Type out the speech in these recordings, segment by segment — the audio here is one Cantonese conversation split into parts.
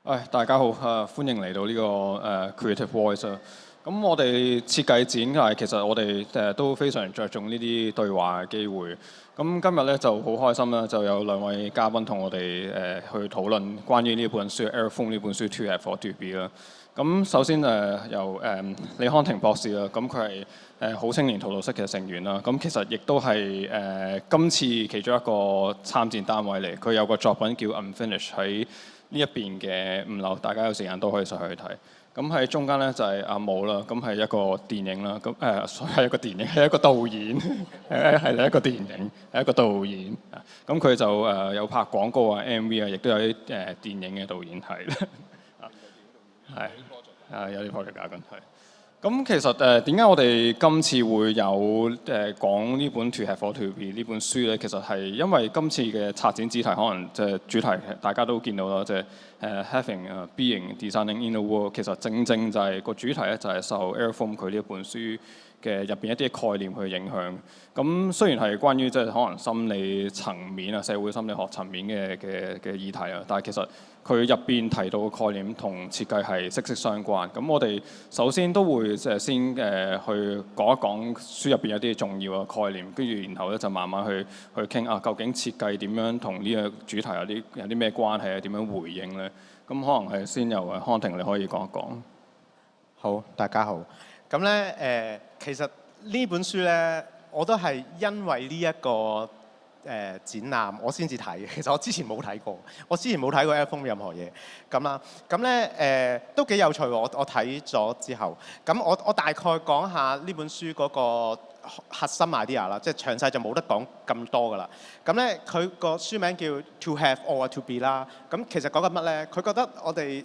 大家好，歡迎嚟到呢個Creative Voice 啊。咁我哋設計展其實我哋都非常着重呢啲對話嘅機會。咁今日咧就好開心啦，就有兩位嘉賓同我哋去討論關於呢本書《Airphone》呢本書 To Have or To Be 啦。咁首先由李康廷博士啦，咁佢係好青年荼毒室嘅成員啦。咁其實亦都係今次其中一個參戰單位嚟。佢有個作品叫 Unfinished 喺呢一邊嘅5樓，大家有時間都可以上去睇。咁喺中間咧就係阿武啦，咁係一個電影啦，咁係一個電影，係一個導演，係一個電影，係一個導演。咁佢就有拍廣告啊、MV 啊，亦都有啲電影嘅導演係啦。係有啲 project 搞緊係。咁其實點解我哋今次會有講呢本 To Have or To Be 呢本書咧？其實係因為今次嘅策展主題可能即係主題大家都見到啦，即係having being designing in the world。其實正正就係個主題咧，就係受 Airphone 佢呢一本書嘅入邊一啲概念去影響。咁雖然係關於即係可能心理層面啊、社會心理學層面嘅議題啊，但係其實佢入邊提到嘅概念同設計係息息相關。咁我哋首先都會先去講一講書入邊有啲重要嘅概念，跟住然後咧就慢慢去傾究竟設計點樣同呢個主題有啲咩關係啊？點樣回應咧？咁可能係先由康廷你可以講一講。好，大家好。咁咧其實呢本書咧，我都係因為呢一個展覽我先至睇嘅。其實我之前冇睇過，我之前冇睇過 Airphone 任何嘢咁啦。咁咧都幾有趣喎。我睇咗之後，咁我大概講下呢本書嗰個核心 idea 啦，即係詳細就冇得講咁多噶啦。咁咧佢個書名叫 To Have or To Be 啦。咁其實講緊乜咧？佢覺得我哋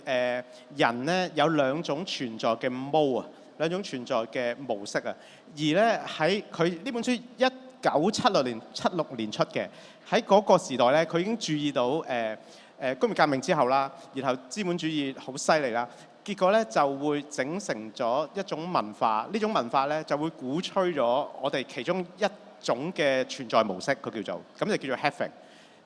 人咧有兩種存在嘅 mode 啊，兩種存在嘅模式啊。而咧喺佢呢本書1976年出嘅，喺嗰個時代咧，佢已經注意到工業革命之後啦，然後資本主義好犀利啦，結果咧就會整成咗一種文化，呢種文化咧就會鼓吹咗我哋其中一種嘅存在模式，佢叫做咁就叫做 having。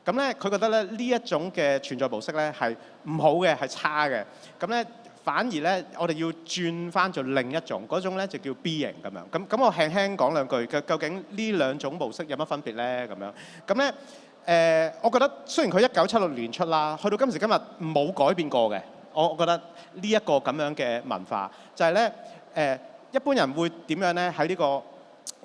咁咧佢覺得咧呢一種嘅存在模式咧係唔好嘅，係差嘅。咁咧反而咧，我哋要轉翻做另一種，嗰種咧就叫 being 咁樣。咁我輕輕講兩句，究竟呢兩種模式有乜分別咧？咁樣咁咧我覺得雖然佢1976年出啦，去到今時今日冇改變過嘅。我覺得呢一個咁樣嘅文化，就係咧一般人會點樣咧？喺呢個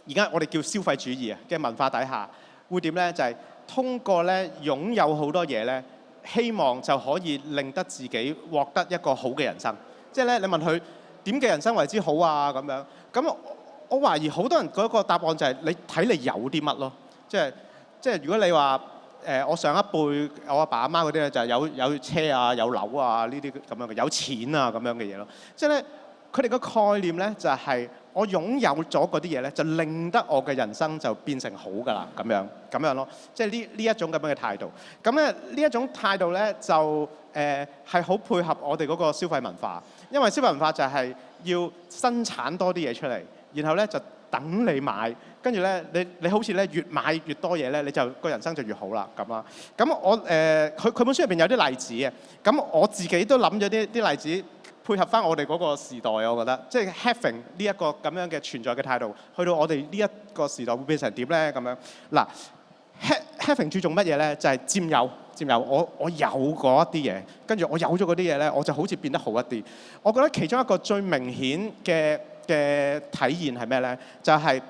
而家我哋叫消費主義嘅文化底下，會點咧？就係通過咧擁有好多嘢咧，希望就可以令得自己獲得一個好嘅人生。即係咧，你問佢點嘅人生為之好啊？咁樣咁，我懷疑好多人嗰個答案就係你睇你有啲乜咯。即係如果你話我上一輩我阿爸阿媽嗰啲咧，就係有車啊、有樓啊呢啲咁樣嘅，有錢啊咁樣嘅嘢咯。即係咧，佢哋個概念咧就係我擁有咗嗰啲嘢咧，就令得我嘅人生就變成好㗎啦，咁樣咯。即係呢一種咁樣嘅態度。咁咧呢一種態度咧就係好配合我哋嗰個消費文化，因為消費文化就係要生產多啲嘢出嚟，然後咧就等你買，跟住咧你好似咧越買越多嘢咧，你就個人生就越好啦咁啦。咁我佢本書入邊有啲例子嘅，咁我自己都諗咗啲例子。配合翻我哋嗰個時代，我覺得即係 having 呢一個咁樣嘅存在嘅態度，去到我哋呢一個時代會變成點咧？咁樣嗱 having 注重乜嘢咧？就係佔有。我有嗰一啲嘢，跟住我有咗嗰啲嘢咧，我就好似變得好一啲。我覺得其中一個最明顯嘅體現係咩咧？就係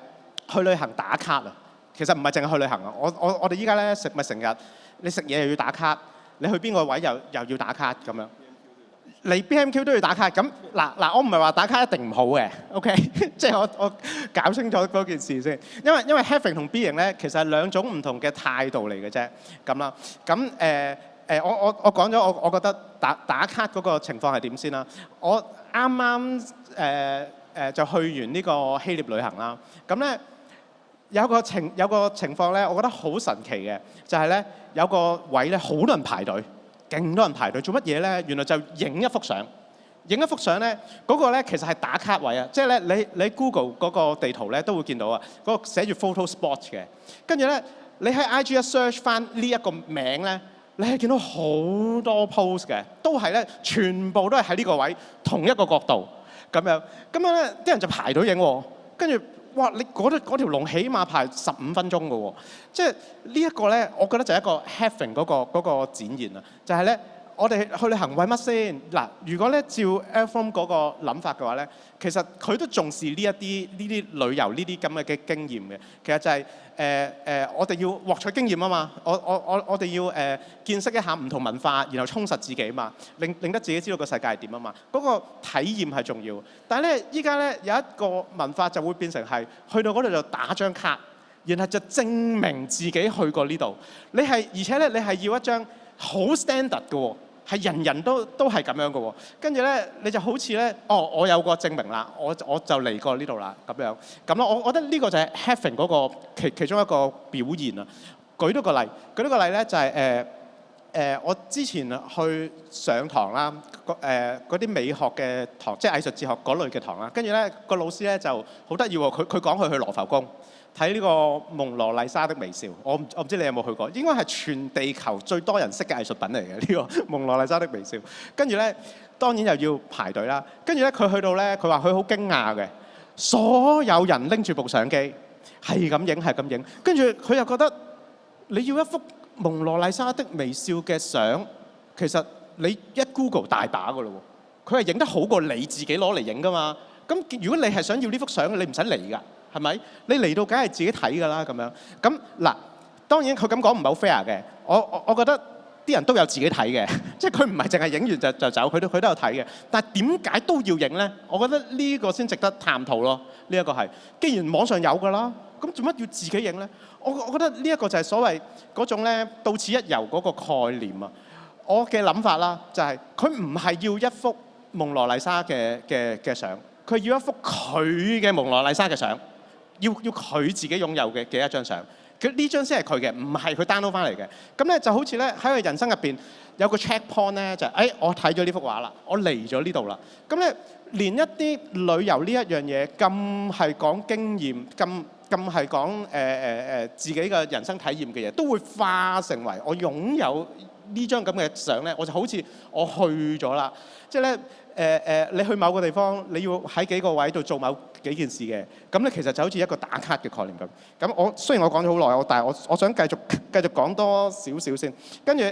去旅行打卡啊！其實唔係淨係去旅行啊！我哋依家咧食咪成日，你食嘢又要打卡，你去邊個位又要打卡咁樣。嚟 BMQ 都要打卡，咁嗱，我唔係話打卡一定唔好嘅 ，OK， 即係我搞清楚嗰件事先，因為 having 同 being 咧，其實係兩種唔同嘅態度嚟嘅啫，咁啦，咁我講咗我覺得打卡嗰個情況係點先啦，我啱就去完呢個希臘旅行啦，咁咧有個情況咧，我覺得好神奇嘅，就係咧有個位咧好多人排隊。勁多人排隊做乜嘢咧？原來就影一幅相，咧嗰個咧其實係打卡位啊！即係咧你 Google 嗰個地圖咧都會見到啊，嗰、嗰個寫住 photo spot 嘅。跟住咧你喺 IG 一 search 翻呢一個名咧，你係見到好多 post 嘅，都係咧，全部都係喺呢個位同一個角度咁樣咧，啲人就排隊影喎，跟住哇，你嗰條龍起碼排15分鐘嘅喎，即係呢一個咧，我覺得就係一個 having 嗰個展現啊，就係咧。我哋去旅行為乜先？嗱，如果咧照 Airform 嗰個諗法嘅話咧，其實佢都重視呢啲旅遊呢啲咁嘅經驗嘅。其實就係我哋要獲取經驗啊嘛。我哋要見識一下唔同文化，然後充實自己嘛，令得自己知道個世界係點啊嘛。嗰個體驗係重要。但係咧，依家咧有一個文化就會變成係去到嗰度就打張卡，然後就證明自己去過呢度。而且咧，你係要一張好 standard 嘅喎，係人人都係咁樣嘅喎。跟住咧，你就好似咧，我有個證明啦，我就嚟過呢度啦，咁咯。我覺得呢個就係 having 嗰個其中一個表現啊。舉多個例咧，就係我之前去上堂啦，嗰啲美學嘅堂，即係藝術哲學嗰類嘅堂啦。跟住咧，個老師咧就好得意喎，佢講佢去羅浮宮睇呢個蒙羅麗莎的微笑，我唔知你有冇去過？應該係全地球最多人識嘅藝術品嚟嘅呢個蒙羅麗莎的微笑。跟住咧，當然又要排隊啦。跟住咧，佢去到咧，佢話佢好驚訝嘅，所有人拎住部相機，係咁影。跟住佢又覺得你要一幅蒙羅麗莎的微笑嘅相，其實你一 Google 大把噶咯喎。佢係影得好過你自己攞嚟影噶嘛。咁如果你係想要呢幅相，你唔使嚟㗎。係咪？你嚟到梗係自己睇㗎啦，咁樣。咁嗱，當然佢咁講唔係好 fair 嘅。我覺得啲人都有自己睇嘅，即係佢唔係淨係影完就走，佢都有睇嘅。但係點解都要影咧？我覺得呢個先值得探討咯。呢一個係，既然網上有㗎啦，咁做乜要自己影咧？我覺得呢一個就係所謂嗰種咧到此一遊嗰個概念啊。我嘅諗法啦，就係佢唔係要一幅蒙羅麗莎嘅相，佢要一幅佢嘅蒙羅麗莎嘅相。要佢自己擁有嘅一張相，佢呢張先係佢嘅，唔係佢 download 翻嚟嘅。咁咧就好似咧喺佢人生入邊有個 check point 咧，就係我睇咗呢幅畫啦，我嚟咗呢度啦。咁咧連一啲旅遊呢一樣嘢咁係講經驗，咁係講自己嘅人生體驗嘅嘢，都會化成為我擁有呢張咁嘅相咧，我就好似我去咗啦。即係咧你去某個地方，你要喺幾個位度做某幾件事嘅，咁咧其實就好似一個打卡嘅概念咁。咁雖然我講咗好耐，但係我想繼續講多少少先。跟住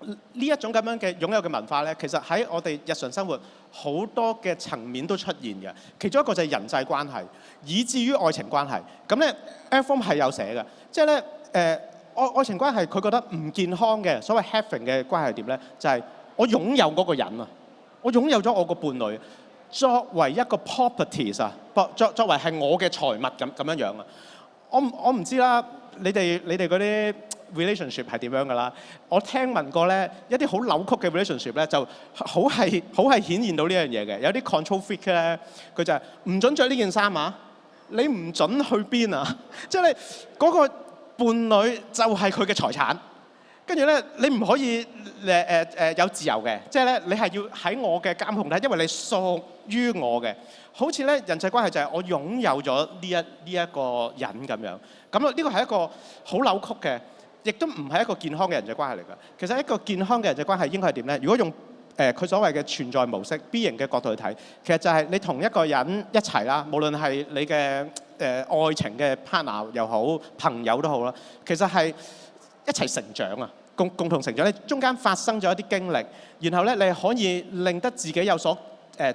呢一種咁樣嘅擁有嘅文化咧，其實喺我哋日常生活好多嘅層面都出現嘅。其中一個就係人際關係，以至於愛情關係。咁咧 Airform 係有寫嘅，即係咧愛情關係佢覺得唔健康嘅所謂 having 嘅關係係點咧？就係我擁有嗰個人啊，我擁有咗我個伴侶。作為一個 properties 啊，作為係我嘅財物咁樣啊，我唔知啦，你哋嗰啲 relationship 係點樣㗎啦？我聽聞過咧，一啲好扭曲嘅 relationship 咧，就好係顯現到呢樣嘢嘅。有啲 control freak 咧，佢就係唔準着呢件衫啊，你唔準去邊啊，即係嗰個伴侶就係佢嘅財產。跟住咧，你唔可以有自由嘅，即係咧，你係要喺我嘅監控底下，因為你屬於我嘅。好似咧人際關係就係我擁有咗呢一個人咁樣。咁呢個係一個好扭曲嘅，亦都唔係一個健康嘅人際關係嚟㗎。其實一個健康嘅人際關係應該係點咧？如果用佢所謂嘅存在模式 B 型嘅角度去睇，其實就係你同一個人一齊啦，無論係你嘅愛情嘅 partner 又好，朋友都好啦，其實係一齊成長啊，共同成長咧，中間發生咗一啲經歷，然後咧你可以令得自己有所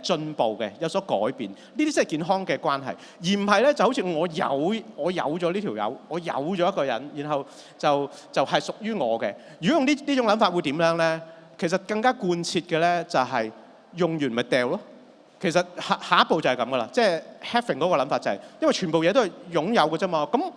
進步嘅，有所改變，呢啲先係健康嘅關係，而唔係咧就好似我有咗呢條友，我有咗一個人，然後就係屬於我嘅。如果用呢種諗法會點樣咧？其實更加貫徹嘅咧就係用完咪掉咯。其實下一步就係咁噶啦，即係 having 嗰個諗法就係，因為全部嘢都係擁有嘅啫嘛，咁。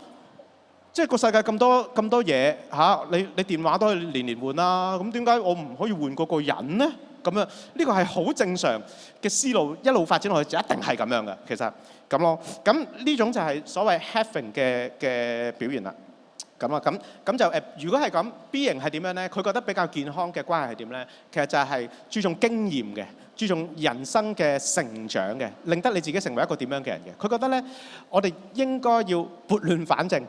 即係個世界咁多嘢嚇，你電話都可以年換啦，咁點解我唔可以換嗰個人咧？咁樣呢個係好正常嘅思路，一路發展落去就一定係咁樣嘅，其實咁咯。咁呢種就係所謂 having 嘅表現啦。咁啊，咁就如果係咁 B 型係點樣咧？佢覺得比較健康嘅關係係點咧？其實就係注重經驗嘅，注重人生嘅成長嘅，令得你自己成為一個點樣嘅人嘅。佢覺得咧，我哋應該要撥亂反正。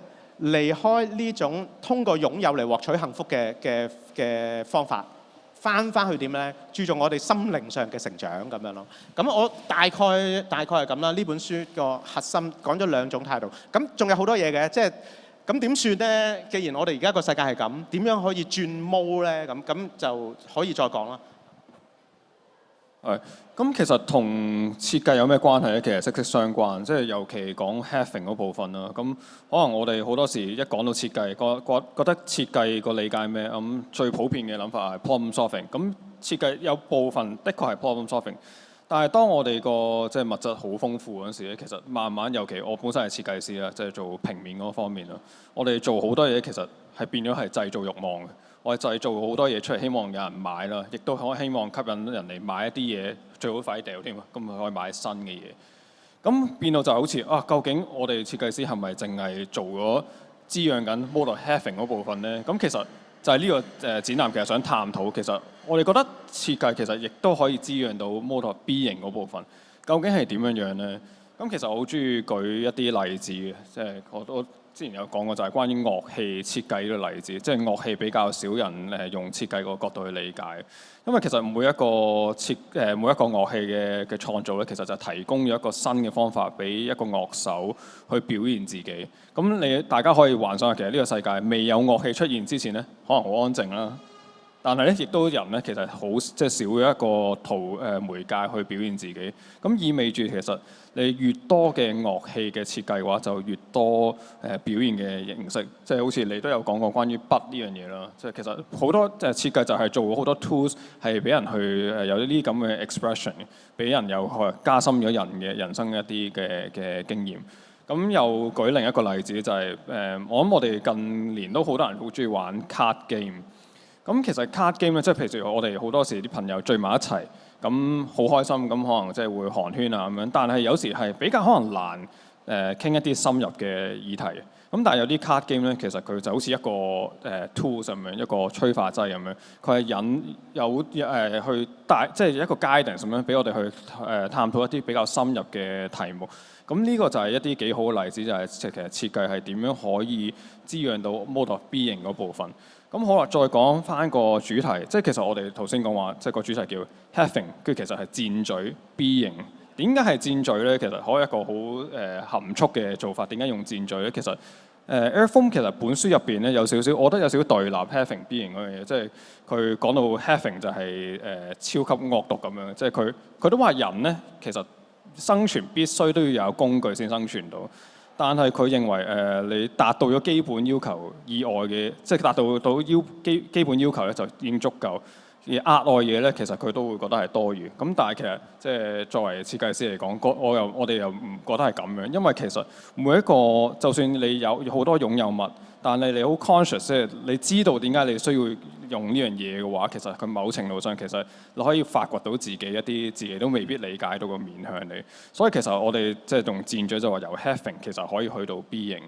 離開呢種通過擁有嚟獲取幸福嘅方法，翻去點咧？注重我哋心靈上嘅成長咁樣咯。咁我大概係咁啦。呢本書個核心講咗兩種態度。咁仲有好多嘢嘅，即係咁點算咧？既然我哋而家個世界係咁，點樣可以轉毛咧？咁就可以再講啦。係，咁其實同設計有咩關係咧？其實息息相關，即係尤其講 having 嗰部分啦。咁可能我哋好多時一講到設計，覺得設計個理解係咩？咁最普遍嘅諗法係 problem solving。咁設計有部分的確係 problem solving，但係當我哋個即係物質好豐富嗰陣時咧，其實慢慢尤其我本身係設計師啦，即係做平面嗰方面啦，我哋做好多嘢其實係變咗係製造慾望嘅。我哋製造好多嘢出嚟，希望有人買啦，亦都可希望吸引人嚟買一啲嘢，最好快啲掉添啊！咁可以買新嘅嘢。咁變到就好似啊，究竟我哋設計師係咪淨係做咗滋養緊 mode of having 嗰部分咧？咁其實就係呢個展覽其實想探討，其實我哋覺得設計其實亦都可以滋養到 mode of being 嗰部分。究竟係點樣樣咧？咁其實我好中意舉一啲例子嘅，即係我都之前有講過，就係關於樂器設計呢個例子。即係樂器比較少人用設計個角度去理解，因為其實每一個樂器嘅創造咧，其實就提供咗一個新嘅方法俾一個樂手去表現自己。咁大家可以幻想下，其實呢個世界未有樂器出現之前咧，可能好安靜啦。但係咧，亦都人咧，其實好即係少咗一個媒介去表現自己。咁意味住其實你越多嘅樂器嘅設計嘅話，就越多表現嘅形式。即係好似你都有講過關於筆呢樣嘢啦。即係其實好多設計就係做好多 tools 係俾人去有呢啲咁嘅 expression，俾人有加深咗人嘅人生一啲嘅經驗。咁又舉另一個例子就係我諗我哋近年都好多人好中意玩 card game。咁其實 card game 咧，即係譬如我哋好多時啲朋友聚埋一齊，咁好開心，咁可能即係會寒暄啊咁樣。但係有時係比較可能難傾一啲深入嘅議題。咁但係有啲 card game 咧，其實佢就好似一個tools 咁樣，一個催化劑咁樣，佢係去帶即係一個 guidance 咁樣，俾我哋去探討一啲比較深入嘅題目。咁呢個就係一啲幾好嘅例子，就係其實設計係點樣可以滋養到 mode of being 嗰部分。咁好啦，再講翻個主題，即係其實我哋頭先講話，即係個主題叫 having，跟住其實係箭嘴 being。點解係箭嘴咧？其實可以一個好含蓄嘅做法。點解用箭嘴咧？其實Airfoam 其實本書入邊咧有少少，我覺得有少少對立 having being 嗰樣嘢，即係佢講到 having 就係超級惡毒咁樣，即係佢都話人咧其實生存必須都要有工具先生存到。但係佢認為你達到咗基本要求以外嘅，即係達到基本要求咧就已經足夠。而額外嘢咧，其實佢都會覺得係多餘。咁但係其實即係作為設計師嚟講，我哋又唔覺得係咁樣，因為其實每一個就算你有好多擁有物，但係你好 conscious， 即係你知道點解你需要用呢樣嘢嘅話，其實佢某程度上其實你可以發掘到自己一啲自己都未必理解到嘅面向你。所以其實我哋即係用箭嘴就話由 having 其實可以去到 being。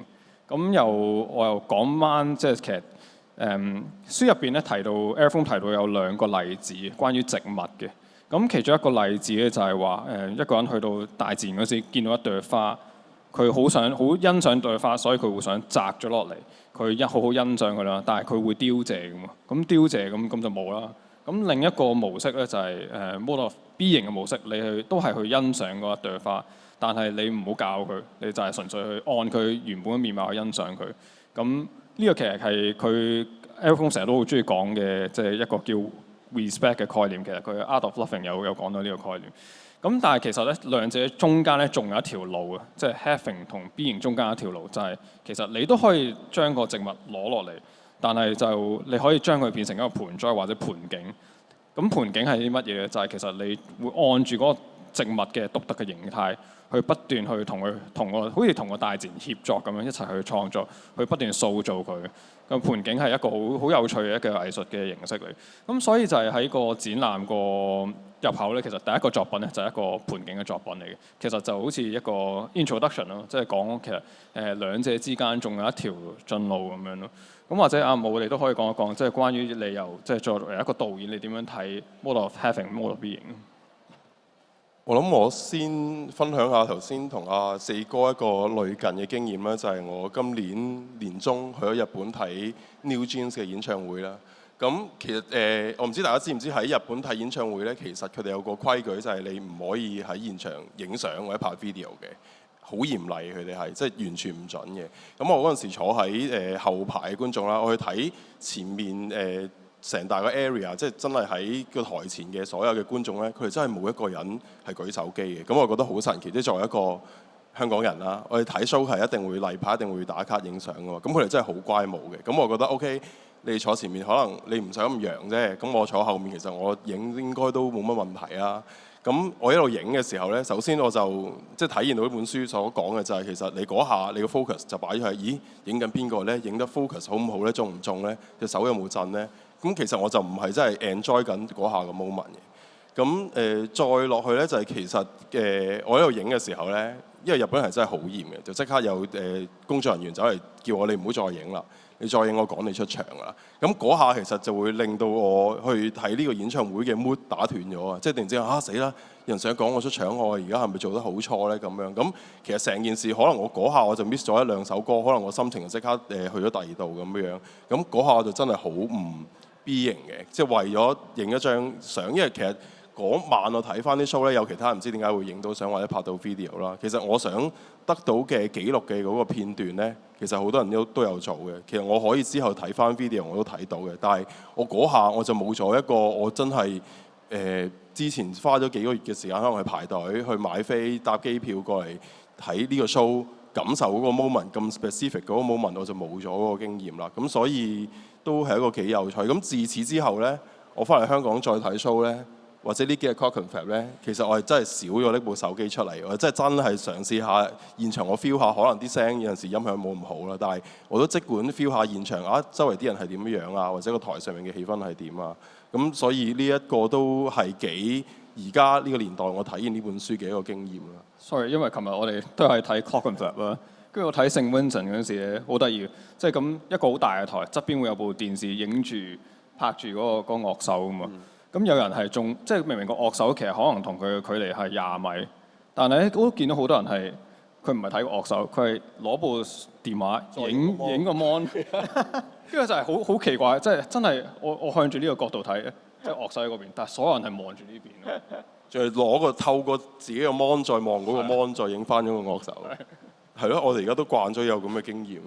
咁我又講翻即係其實書入邊咧提到 Airfoam 提到有兩個例子關於植物嘅。咁其中一個例子咧就係話一個人去到大自然嗰時見到一朵花，佢好欣賞朵花，所以佢會想摘咗落嚟，佢好欣賞佢啦。但係佢會凋謝㗎嘛，咁凋謝咁就冇啦。咁另一個模式咧就係mode of being 嘅模式，你都係去欣賞嗰一朵花，但係你唔好教佢，你就係純粹去按佢原本嘅面貌去欣賞佢。咁呢個其實係佢 Airfoam 成日都好中意講嘅，即係一個叫 respect 嘅概念。其實佢 Art of Loving 有講到呢個概念。咁但係其實咧兩者中間咧仲有一條路嘅，即係 having 同 being 中間一條路，就係其實你都可以將個植物攞落嚟，但係就你可以將佢變成一個盆栽或者盆景。咁盆景係啲乜嘢？就係其實你會按住嗰個植物嘅獨特嘅形態，去不斷去好似同個大自然協作咁樣一齊去創作，去不斷塑造佢。個盆景係一個好有趣嘅一個藝術嘅形式嚟。咁所以就係喺個展覽個入口咧，其實第一個作品咧就係一個盆景嘅作品嚟嘅。其實就好似一個 introduction 咯，即係講其實兩者之間仲有一條進路咁樣咯。咁或者阿武你都可以講一講，即係關於你由即係作為一個導演，你點樣睇 mode of having、mode of being？我諗我先分享下頭先同阿四哥一個類近嘅經驗啦，就係我今年年中去咗日本睇 New Jeans 嘅演唱會啦。咁其實我唔知大家知唔知喺日本睇演唱會咧，其實佢哋有個規矩就係你唔可以喺現場影相或者拍 video 嘅，好嚴厲佢哋係，即係完全唔準嘅。咁我嗰陣時坐喺後排嘅觀眾啦，我去睇前面成大個 area， 即係真係喺個台前嘅所有嘅觀眾咧，佢哋真係冇一個人係舉手機嘅。咁我覺得好神奇，即係作為一個香港人啦，我哋睇 show 係一定會例牌，一定會打卡影相㗎嘛。咁佢哋真係好乖冇嘅。咁我覺得 OK， 你坐前面可能你唔使咁揚啫。咁我坐後面，其實我影應該都冇乜問題啊。咁我一路影嘅時候咧，首先我就即係體驗到呢本書所講嘅就係其實你嗰下你個 focus 就擺咗係，咦影緊邊個咧？影得 focus 好唔好咧？中唔中咧？隻手有冇震咧？咁其實我就唔係真係 enjoy 緊嗰下嘅 moment 嘅。咁再落去咧就係其實我喺度影嘅時候咧，因為日本人係真係好嚴嘅，就即刻有工作人員走嚟叫我你唔好再影啦，你再影我趕你出場啦。咁嗰下其實就會令到我去睇呢個演唱會嘅 mood 打斷咗啊！即係突然之間死啦，有人想趕我出場，我而家係咪做得好錯咧？咁樣咁其實成件事可能我嗰下我就 miss 咗一兩首歌，可能我心情就即刻去咗第二度咁樣。咁嗰下就真係好唔 B 型嘅，即係為咗影一張相，因為其實嗰晚我睇翻啲 show 咧，有其他人唔知點解會影到相或者拍到 video 啦。其實我想得到嘅記錄嘅嗰個片段咧，其實好多人都有做嘅。其實我可以之後睇翻 video 我都睇到嘅，但係我嗰下我就冇咗一個我真係之前花咗幾個月嘅時間，可能去排隊、去買飛、搭機票過嚟睇呢個 show，感受嗰個 moment 咁 specific 嗰個 moment， 我就冇咗嗰個經驗啦。咁所以都係一個幾有趣。咁自此之後咧，我翻嚟香港再睇 show 咧，或者呢幾日 Clockenflap 咧，其實我係真係少咗拎部手機出嚟，我真係嘗試下現場，我 feel 下可能啲聲有陣時音響冇咁好啦，但係我都即管 feel 下現場啊，周圍啲人係點樣啊，或者個台上面嘅氣氛係點啊。咁所以呢一個都係幾而家呢個年代我睇完呢本書嘅一個經驗啦。Sorry， 因為琴日我哋都係睇 Clockenflap 啦，跟住我睇聖 Vincent 嗰陣時咧，好得意，即係咁一個好大嘅台，側邊會有部電視影住拍住嗰個樂手啊嘛。咁有人係即係明明個樂手其實可能同佢嘅距離係20米，但係咧我都見到好多人係佢唔係睇個樂手，佢係攞部電話影個 mon， 跟住就係好奇怪，即係真係我向住呢個角度睇，即係樂手喺嗰邊，但係所有人係望住呢邊咯。就係透過自己個 mon 再望嗰個 mon 再影翻咗個樂手。係咯，我哋而家都慣咗有咁嘅經驗。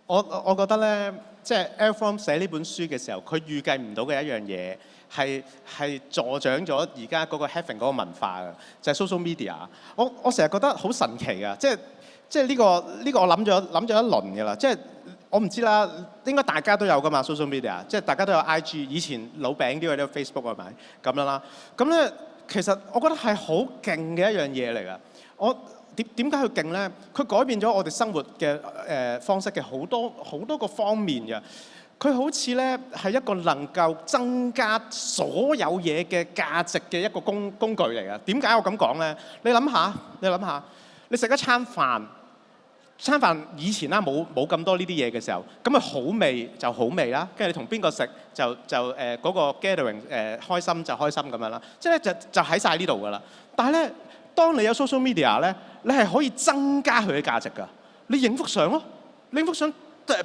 我覺得咧，即係 Errol Flynn 寫呢本書嘅時候，佢預計唔到嘅一樣嘢係助長咗而家嗰個 Heaven 嗰個文化嘅，就係 social media。我成日覺得好神奇㗎，即係呢個我諗咗一輪㗎啦，即係我唔知啦，應該大家都有㗎嘛 social media， 即係大家都有 IG， 以前老餅啲嘅都有 Facebook 係咪咁樣啦？咁咧其實我覺得係好勁嘅一樣嘢嚟㗎。點解佢勁咧？佢改變咗我哋生活嘅方式嘅好多個方面嘅。佢好似咧係一個能夠增加所有嘢嘅價值嘅一個工具嚟嘅。點解我咁講咧？你諗下，你食一餐飯以前啦冇咁多呢啲嘢嘅時候，咁咪好味就好味啦。跟住你同邊個食就嗰個 gathering 開心就開心咁樣啦。即係咧就喺晒呢度㗎啦。但係咧，當你有 social media 咧，你係可以增加佢嘅價值㗎。你影幅相咯，你影幅相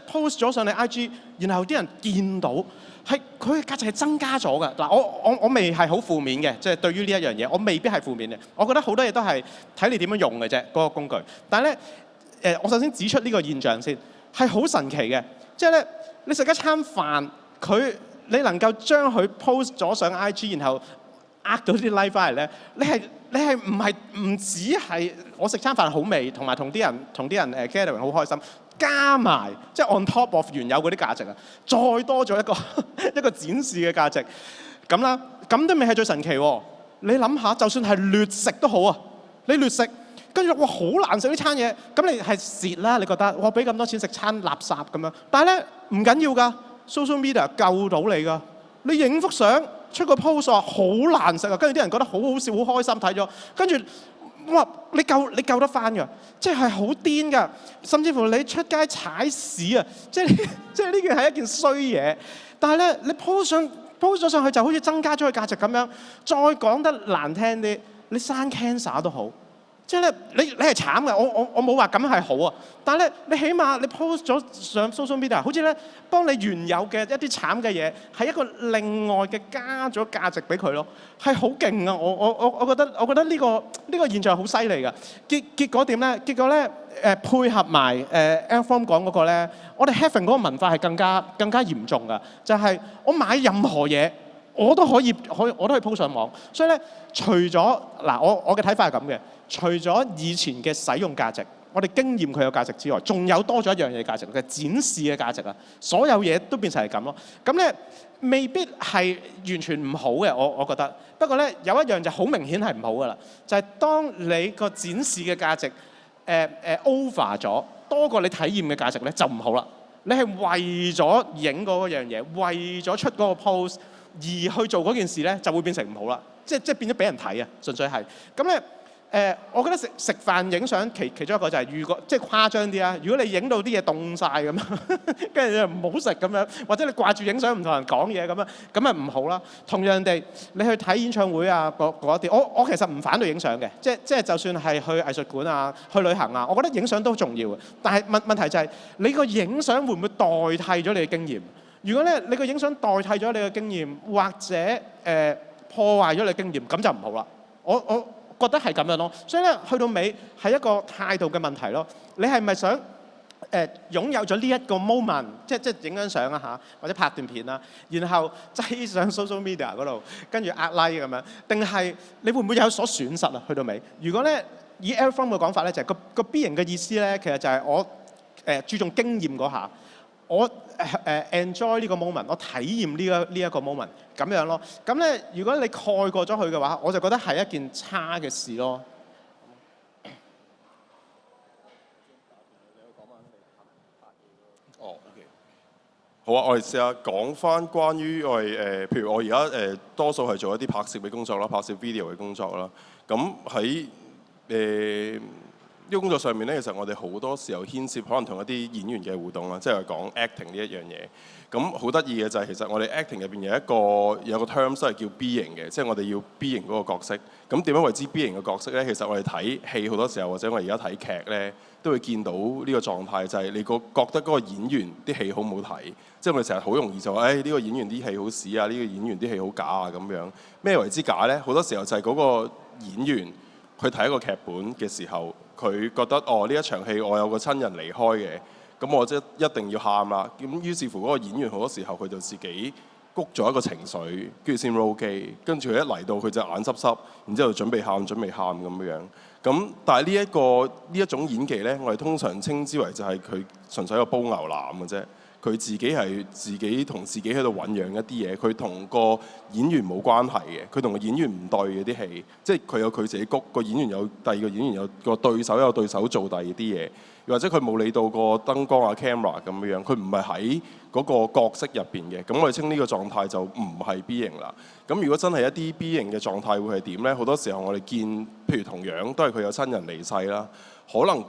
post 咗上你 IG， 然後啲人見到係佢嘅價值係增加咗㗎。嗱，我未係好負面嘅，即係對於呢一樣嘢，我未必係負面嘅。我覺得好多嘢都係睇你點樣用嘅啫，嗰個工具。但係咧，我首先指出呢個現象先，係好神奇嘅。即係咧，你食一餐飯，你能夠將佢 post 咗上 IG， 然後到啲 like 翻嚟咧，你係唔止係我食餐飯好味，同埋同啲人gathering 好開心，加埋即係 on top of 原有嗰啲價值啊，再多咗一個展示嘅價值咁啦，咁都未係最神奇喎。你諗下，就算係劣食都好啊，你劣食跟住哇好難食呢餐嘢，咁你係蝕啦，你覺得我俾咁多錢食餐垃圾咁樣，但係咧唔緊要㗎 ，social media 救到你㗎，你影幅相。出個 post 話好難食啊，跟住啲人覺得好好笑、好開心睇咗，跟住哇你救得翻㗎，即係好癲㗎，甚至乎你出街踩屎啊，即係呢件係一件衰嘢，但係咧你 post 咗上去就好似增加咗佢價值咁樣。再講得難聽啲，你生 cancer 都好。即係咧，你係慘嘅，我冇話咁係好啊。但係咧，你起碼你 post 咗上 social media， 好似咧幫你原有嘅一啲慘嘅嘢，係一個另外嘅加咗價值俾佢咯，係好勁啊！我覺得呢個現象好犀利㗎。結果點咧？結果咧配合埋Alform 講嗰個咧，我哋 Heaven 嗰個文化係更加嚴重㗎，就係我買任何嘢。我都可以 po 上網，所以咧，除咗嗱，我嘅睇法係咁嘅，除咗以前嘅使用價值，我哋經驗佢有價值之外，仲有多咗一樣嘢價值嘅展示嘅價值啊！所有嘢都變成係咁咯。咁咧未必係完全唔好嘅，我覺得。不過咧有一樣就好明顯係唔好噶啦，就係當你個展示嘅價值over 咗，多過你體驗嘅價值咧就唔好啦。你係為咗影嗰樣嘢，為咗出嗰個 post。而去做嗰件事咧，就會變成唔好啦。即係變咗俾人睇啊，純粹係。咁咧我覺得食飯影相其中一個就係，如果即係誇張啲啊，如果你影到啲嘢凍晒咁樣，跟住又唔好食咁樣，或者你掛住影相唔同人講嘢咁樣，咁咪唔好啦。同樣地，你去睇演唱會啊嗰一啲，我其實唔反對影相嘅，即係就算係去藝術館啊、去旅行啊，我覺得影相都重要嘅。但係問題就係，你個影相會唔會代替咗你嘅經驗？如果咧你個影相代替咗你嘅經驗，或者破壞咗你嘅經驗，咁就唔好啦。我覺得係咁樣咯。所以咧去到尾係一個態度嘅問題咯。你係咪想擁有咗呢一個 moment， 即係影張相啊嚇，或者拍段片啦，然後擠上 social media 嗰度，跟住壓 like 咁樣，定係你會唔會有所損失啊？去到尾，如果咧以 Alform 嘅講法咧，就係個 B 型嘅意思咧，其實就係我注重經驗嗰下。我enjoy 呢個 moment， 我體驗呢一個 moment 咁樣咯。咁咧，如果你蓋過咗佢嘅話，我就覺得係一件差嘅事咯。哦 ，OK。好啊，我哋試下講翻關於我哋譬如我而家多數係做一啲拍攝嘅工作啦，拍攝 video 嘅工作啦。咁喺呢個工作上面咧，其實我哋好多時候牽涉可能同一啲演員嘅互動啦，即係講 acting 呢一樣嘢。咁好得意嘅就係其實我哋 acting 入邊有個 term 都係叫 B 型嘅，即係我哋要 B 型嗰個角色。咁點樣為之 B 型嘅角色咧？其實我哋睇戲好多時候，或者我而家睇劇咧，都會見到呢個狀態，就係你覺得嗰個演員啲戲好唔好睇？即係我哋成日好容易就話，呢個演員啲戲好屎啊，呢個演員啲戲好假啊咁樣。咩為之假咧？好多時候就係嗰個演員去睇一個劇本嘅時候。佢覺得呢一場戲我有個親人離開嘅，咁我即一定要喊啦。咁於是乎嗰個演員好多時候佢就自己谷咗一個情緒，跟住先 roll 機，跟住佢一嚟到佢就眼濕濕，然之後準備喊咁樣。咁但係呢一種演技呢，我哋通常稱之為就係佢純粹一個煲牛腩嘅啫。佢自己係自己同自己喺度醖釀一啲嘢，佢同個演員冇關係嘅，佢同個演員唔對嘅啲戲，即係佢有佢自己谷，個演員有第二個演員有個對手有對手做第二啲嘢，又或者佢冇理到個燈光啊 camera 咁樣，佢唔係喺嗰個角色入邊嘅，咁我哋稱呢個狀態就唔係 B 型啦。咁如果真係一啲 B 型嘅狀態會係點呢？好多時候我哋見，譬如同樣都係佢有親人離世啦。可能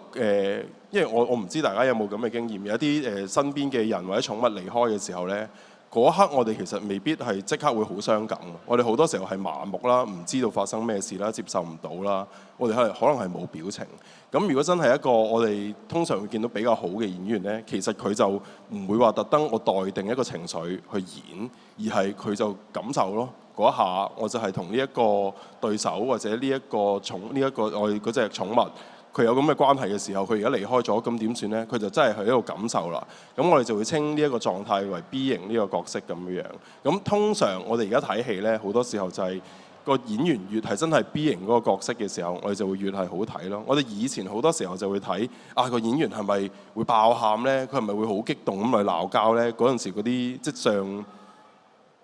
因為我唔知大家有冇咁嘅經驗，有啲身邊嘅人或者寵物離開嘅時候呢，嗰一刻我哋其實未必係即刻會好傷感。我哋好多時候係麻木啦，唔知道發生咩事啦，接受唔到啦。我哋可能係冇表情。咁如果真係一個我哋通常會見到比較好嘅演員呢，其實佢就唔會話特登我待定一個情緒去演，而係佢就感受咯。嗰一下我就係同呢一個對手或者呢一個我哋嗰隻寵物。佢有咁嘅關係嘅時候，佢而家離開咗，咁點算呢？佢就真係喺度感受啦。咁我哋就會稱呢一個狀態為 B 型呢個角色咁樣。咁通常我哋而家睇戲呢，好多時候就係個演員越係真係 B 型嗰個角色嘅時候，我哋就會越係好睇咯。我哋以前好多時候就會睇個演員係咪會爆喊呢？佢係咪會好激動咁去鬧交呢？嗰陣時嗰啲即上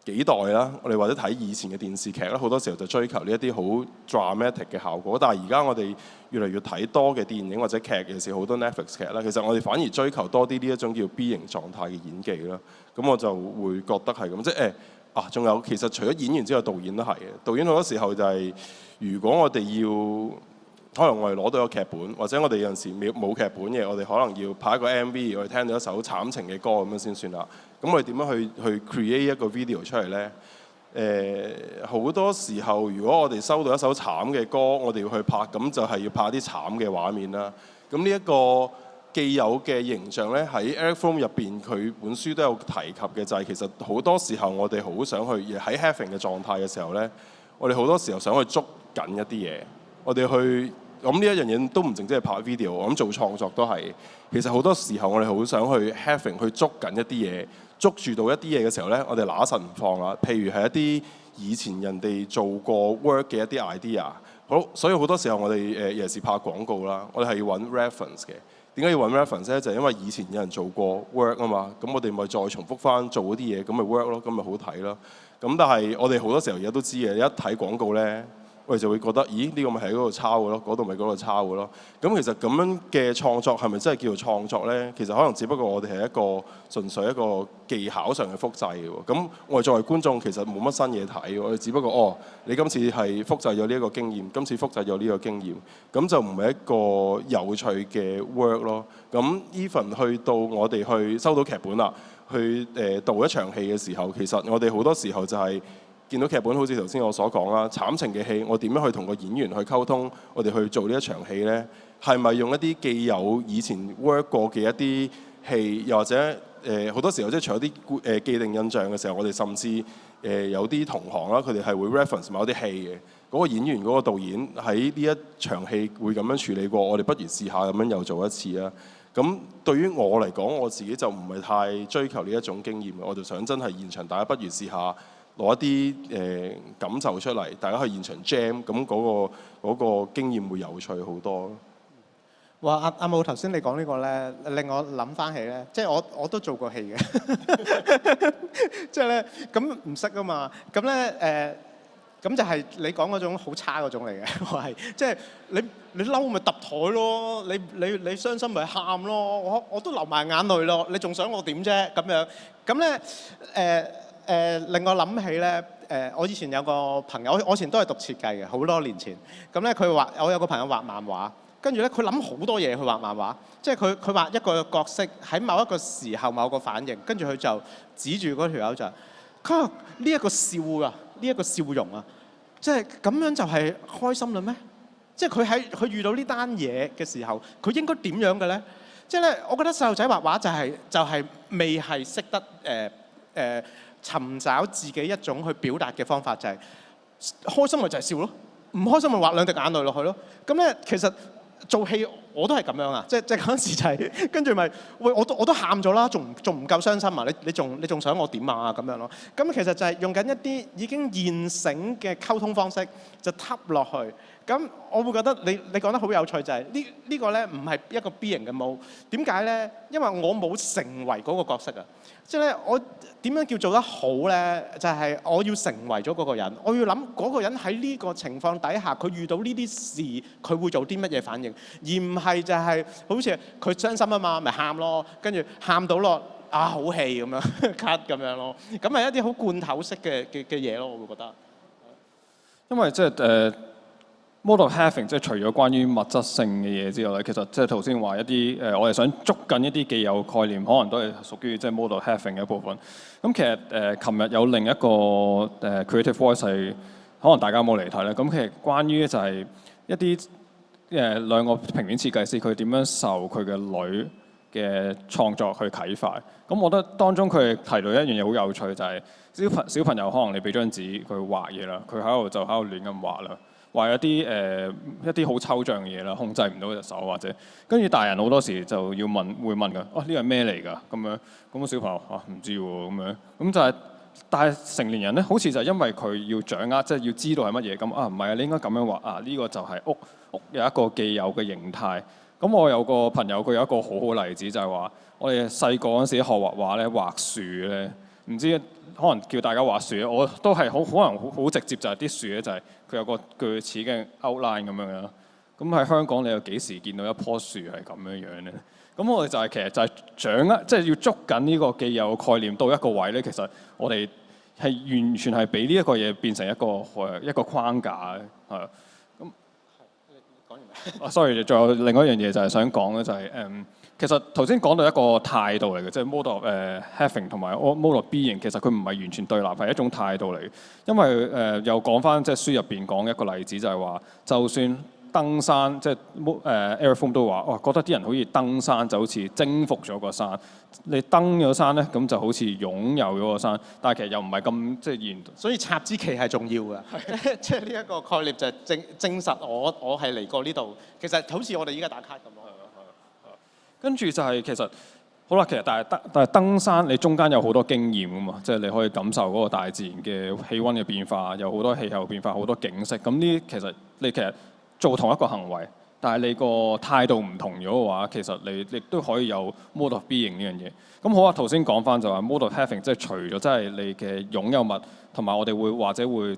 幾代啦，我哋或者睇以前嘅電視劇啦，好多時候就追求呢一啲好 dramatic 嘅效果。但係而家我哋越嚟越睇多嘅電影或者劇，尤其是好多 Netflix 劇啦，其實我哋反而追求多啲呢一種叫 B 型狀態嘅演技啦。咁我就會覺得係咁，即係仲有其實除咗演員之外，導演都係嘅。導演好多時候就係如果我哋要可能我哋攞到個劇本，或者我哋有陣時冇劇本嘅，我哋可能要拍一個 MV，我哋聽到一首慘情嘅歌咁樣先算啦。咁我哋點樣去 create 一個 video 出嚟呢？好多時候，如果我哋收到一首慘嘅歌，我哋要去拍，咁就係要拍啲慘嘅畫面啦。咁呢一個既有嘅形象咧，喺 Eric Fromm 入邊，佢本書都有提及嘅，就係其實好多時候我哋好想去喺 having 嘅狀態嘅時候咧，我哋好多時候想去捉緊一啲嘢，我哋去咁呢一樣嘢都唔淨止係拍 video，我諗做創作都係。其實好多時候我哋好想去 having 去捉緊一啲嘢，捉住到一啲嘢嘅時候咧，我哋揦實唔放啦。譬如係一啲以前人哋做過 work 嘅一啲 idea， 好，所以好多時候我哋尤其是拍廣告啦，我哋係要揾 reference 嘅。點解要揾 reference 咧？就係因為以前有人做過 work 啊嘛，咁我哋咪再重複翻做嗰啲嘢，咁咪 work 咯，咁咪好睇咯。咁但係我哋好多時候而家都知嘅，一睇廣告咧，我哋就會覺得，咦？呢個咪喺嗰度抄嘅咯，嗰度咪嗰度抄嘅咯。咁其實咁樣嘅創作係咪真係叫做創作咧？其實可能只不過我哋係一個純粹一個技巧上嘅複製嘅喎。咁我哋作為觀眾其實冇乜新嘢睇，我哋只不過你今次係複製咗呢一個經驗，今次複製咗呢個經驗，咁就唔係一個有趣嘅 work 咯。咁 even 去到我哋去收到劇本啦，去導一場戲嘅時候，其實我哋好多時候就係見到劇本，好似頭先我所講啦，慘情嘅戲，我點樣去同個演員去溝通？我哋去做呢一場戲呢，係咪用一啲既有以前 work 過嘅一啲戲，又或者好多時候即係除咗啲既定印象嘅時候，我哋甚至有啲同行啦，佢哋係會 reference 某啲戲嘅。嗰個演員、嗰個導演喺呢一場戲會咁樣處理過，我哋不如試下咁樣又做一次啊！咁對於我嚟講，我自己就唔係太追求呢一種經驗，我就想真係現場大家不如試下攞一啲感受出嚟，大家去現場 jam， 咁嗰個經驗會有趣好多。哇！阿武頭先你講呢個咧，令我諗翻起咧，即係我都做過戲嘅，即係咧咁唔識啊嘛，咁咧咁就係你講嗰種好差嗰種嚟嘅，我係即係你嬲咪揼台咯，你傷心咪喊咯，我都流埋眼淚咯，你仲想我點啫咁樣？咁咧令我諗起咧我以前有個朋友，我以前都係讀設計嘅，好多年前。咁咧佢畫，我有個朋友畫漫畫，跟住咧佢諗好多嘢去畫漫畫，即係佢畫一個角色喺某一個時候某個反應，跟住佢就指住嗰條友就，佢話呢一個笑啊，呢一個笑容啊，即係咁樣就係開心啦咩？即係佢遇到呢單嘢嘅時候，佢應該點樣嘅咧？即係咧，我覺得細路仔畫畫就係未係識得尋找自己一種去表達嘅方法，就係開心咪就係笑咯，唔開心咪畫兩滴眼淚落去咯。咁咧其實做戲我都係咁樣啊，即係嗰陣時就係跟住咪喂我都喊咗啦，仲唔夠傷心啊？你仲想我點啊？咁樣咯。咁其實就係用緊一啲已經現成嘅溝通方式，就揼落去。咁我會覺得你講得好有趣，就係呢個咧唔係一個 B 型嘅冇。點解咧？因為我冇成為嗰個角色啊。即係咧，我點樣叫做得好咧？就係我要成為咗嗰個人，我要諗嗰個人喺呢個情況底下，佢遇到呢啲事，佢會做啲乜嘢反應，而唔係就係好似佢傷心啊嘛，咪喊咯，跟住喊到落啊好氣咁樣 cut 咁樣咯，咁係一啲好罐頭式嘅嘢咯，我會覺得。因為即係Mode of Having 即係除咗關於物質性嘅嘢之外咧，其實即係頭先話一啲我哋想捉緊一啲既有概念，可能都係屬於即係 Mode of Having 嘅一部分。咁其實琴日有另一個Creative Voice 係可能大家冇嚟睇咧。咁其實關於就係一啲兩個平面設計師佢點樣受佢嘅女嘅創作去啟發。咁我覺得當中佢提到一樣嘢好有趣，就係小朋友可能你俾張紙佢畫嘢啦，佢喺度就喺度亂咁畫啦。話有啲一啲好抽象嘅嘢啦，控制唔到隻手或者，跟住大人好多時就要會問㗎，呢個係咩嚟㗎？咁樣，咁個小朋友唔知喎咁樣，咁就係，但係成年人咧，好似就係因為佢要掌握，即係要知道係乜嘢，咁唔係啊，你應該咁樣畫啊，呢個就係屋有一個既有嘅形態。咁我有個朋友佢有一個好好例子，就係話我哋細個嗰陣時學畫畫咧，畫樹咧，唔知可能叫大家畫樹，我都係可能好直接，就係啲樹咧就係佢有個鋸齒嘅 outline 咁樣啦。咁喺香港你有幾時見到一棵樹係咁樣樣咧？咁我哋就係其實就係掌握，即係要捉緊呢個既有概念到一個位咧。其實我哋係完全係俾呢一個嘢變成一個框架係。咁講完未？sorry，仲有另外一樣嘢就係想講咧，就係其實頭先講到一個態度嚟嘅，即係 mode of having 同埋 mode of being，其實佢唔係完全對立，係一種態度嚟。因為又講翻即係書入邊講一個例子，就係話，就算登山，即係Erich Fromm 都話，哇，覺得啲人好似登山就好似征服咗個山。你登咗山咧，咁就好似擁有咗個山，但係其實又唔係咁即係所以插支旗係重要嘅，即係呢一個概念就係證實我係嚟過呢度。其實好似我哋依家打卡咁咯。跟住就係其實好啦，其實但係登山你中間有好多經驗㗎嘛，即係你可以感受嗰個大自然嘅氣温嘅變化，有好多氣候變化，好多景色。咁呢其實做同一個行為，但係你個態度唔同咗嘅話，其實你亦都可以有 mode of being 呢樣嘢。咁好啊，頭先講翻就話 mode of having， 即係除咗即係你嘅擁有物，同埋我哋會或者會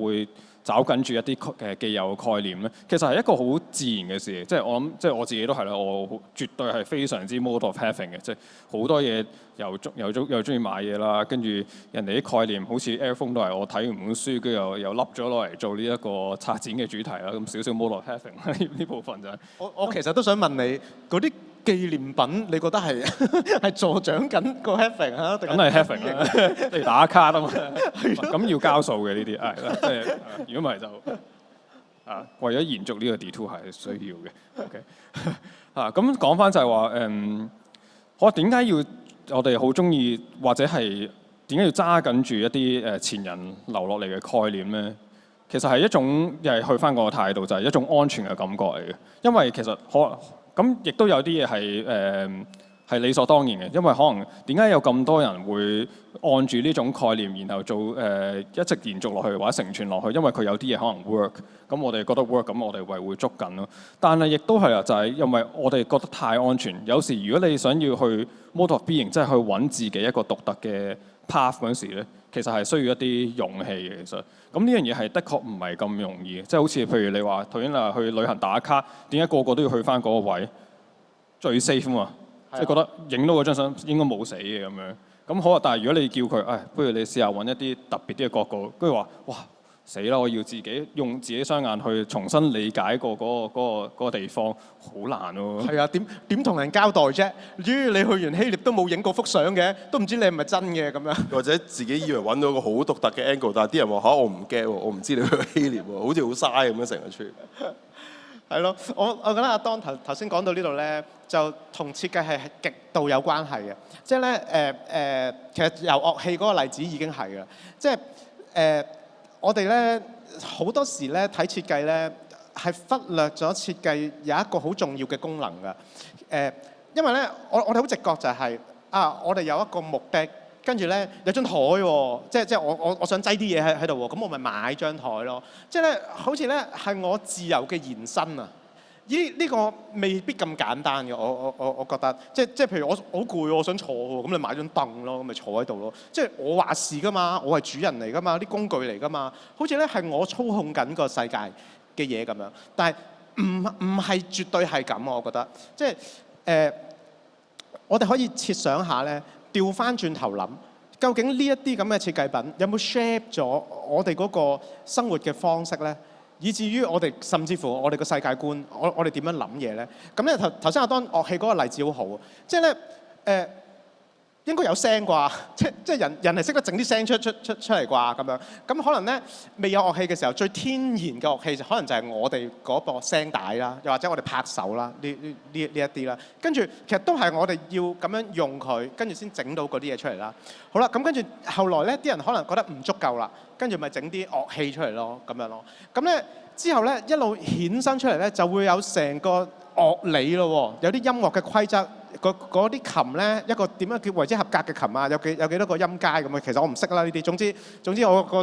會找緊住一啲既有嘅概念咧，其實係一個好自然嘅事。即係我諗，即係我自己都係啦，我絕對係非常之 mode of having 嘅，即係好多嘢又中意買嘢啦，跟住人哋啲概念好似 Erich Fromm 都係我睇完本書，跟住又笠咗落嚟做呢一個策展嘅主題啦。咁少少 mode of having 呢部分就係我其實都想問你嗰啲紀念品，你覺得係助長緊個 having 啊？梗係 having 啦，你打卡啊嘛，咁要交數嘅呢啲，即係如果唔係就為咗延續呢個 detour 係需要嘅。OK 咁講翻就係話我點解要我哋好中意或者係點解要揸緊住一啲前人留落嚟嘅概念咧？其實係一種又係去翻個態度，就係一種安全嘅感覺嚟嘅，因為其實咁亦都有啲嘢係理所當然嘅，因為可能點解有咁多人會按住呢種概念，然後做一直延續落去或者承傳落去，因為佢有啲嘢可能 work，咁我哋覺得 work，咁我哋會捉緊咯。但係亦都係就係因為我哋覺得太安全，有時如果你想要去 mode of being，即係去揾自己一個獨特嘅 path 嗰陣時咧，其實係需要一啲勇氣嘅。其實咁呢樣嘢係的確唔係咁容易，即係好似譬如你話頭先去旅行打卡，點解個個都要去翻嗰個位最 safe 啊嘛？即係覺得影到嗰張相應該冇死嘅咁樣。咁好啊，但係如果你叫佢，不如你試下揾一啲特別啲嘅角度，跟住話，哇死啦！我要自己用自己雙眼去重新理解過嗰個地方，好難喎。係啊，點同人交代啫？你去完希臘都冇影過幅相嘅，都唔知你係咪真嘅咁樣。或者自己以為揾到個好獨特嘅 angle，但係啲人話我唔 get 喎，我唔知你去希臘喎，好似好嘥咁樣成日出。係咯，我覺得阿當頭先講到呢度咧，就同設計係極度有關係嘅。即係咧其實由樂器嗰個例子已經係啦。即係我哋咧好多時咧睇設計咧係忽略咗設計有一個好重要嘅功能㗎。因為咧我哋好直覺就係我哋有一個目的。跟住咧有張台喎，即係我想擠啲嘢喺度喎，咁我咪買張台咯。即係咧，好似咧係我自由嘅延伸啊！呢個未必咁簡單嘅，我覺得。即係譬如我好攰，我想坐喎，咁你買張凳咯，咁咪坐喺度咯。即係我話事㗎嘛，我係主人嚟㗎嘛，啲工具嚟㗎嘛。好似咧係我操控緊個世界嘅嘢咁樣，但係唔係絕對係咁，我覺得。即係我哋可以設想下咧。調翻轉頭諗，究竟呢一啲咁嘅設計品有冇 shape 咗我哋嗰個生活嘅方式咧？以至於我哋甚至乎我哋個世界觀，我哋點樣諗嘢咧？咁咧頭先阿當樂器嗰個例子好好啊，即係咧應該有聲啩，即係人係識得整啲聲出嚟啩咁樣。咁可能咧未有樂器嘅時候，最天然嘅樂器可能就係我哋嗰個聲帶啦，又或者我哋拍手啦，呢一啲啦。跟住其實都係我哋要咁樣用佢，跟住先整到嗰啲嘢出嚟啦。好啦，咁跟住後來咧，啲人可能覺得唔足夠啦，跟住咪整啲樂器出嚟咯，咁樣咯。咁咧之後咧一路衍生出嚟咧，就會有成個樂理咯，有啲音樂嘅規則。嗰啲琴咧，一個點樣叫為之合格嘅琴啊？有幾多個音階咁啊？其實我唔識啦呢啲。總之我個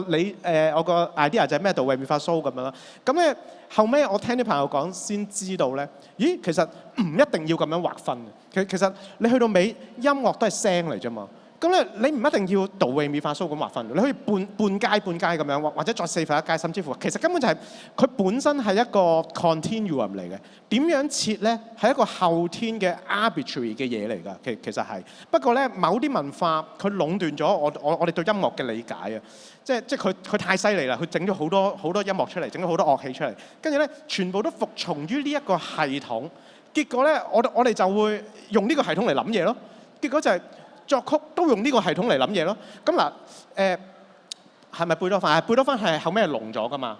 idea 就係咩度，re mi fa so 咁樣啦。咁咧後尾我聽啲朋友講先知道咧，咦其實唔一定要咁樣劃分嘅。其實你去到尾音樂都係聲嚟啫嘛。咁咧你唔一定要do re mi fa so咁劃分，你可以半階咁樣，或者再四分一階，甚至乎其實根本就係佢本身係一個 continuum 嚟嘅。點樣設咧係一個後天嘅 arbitrary 嘅嘢嚟㗎。其實係不過咧某啲文化佢壟斷咗我哋對音樂嘅理解啊。即係佢太犀利啦，佢整咗好多音樂出嚟，整咗好多樂器出嚟，跟住咧全部都服從於呢一個系統。結果咧，我哋就會用呢個系統嚟諗嘢咯。結果就係作曲都用呢個系統嚟諗嘢咯。咁嗱係咪貝多芬？貝多芬係後尾係聾咗噶嘛？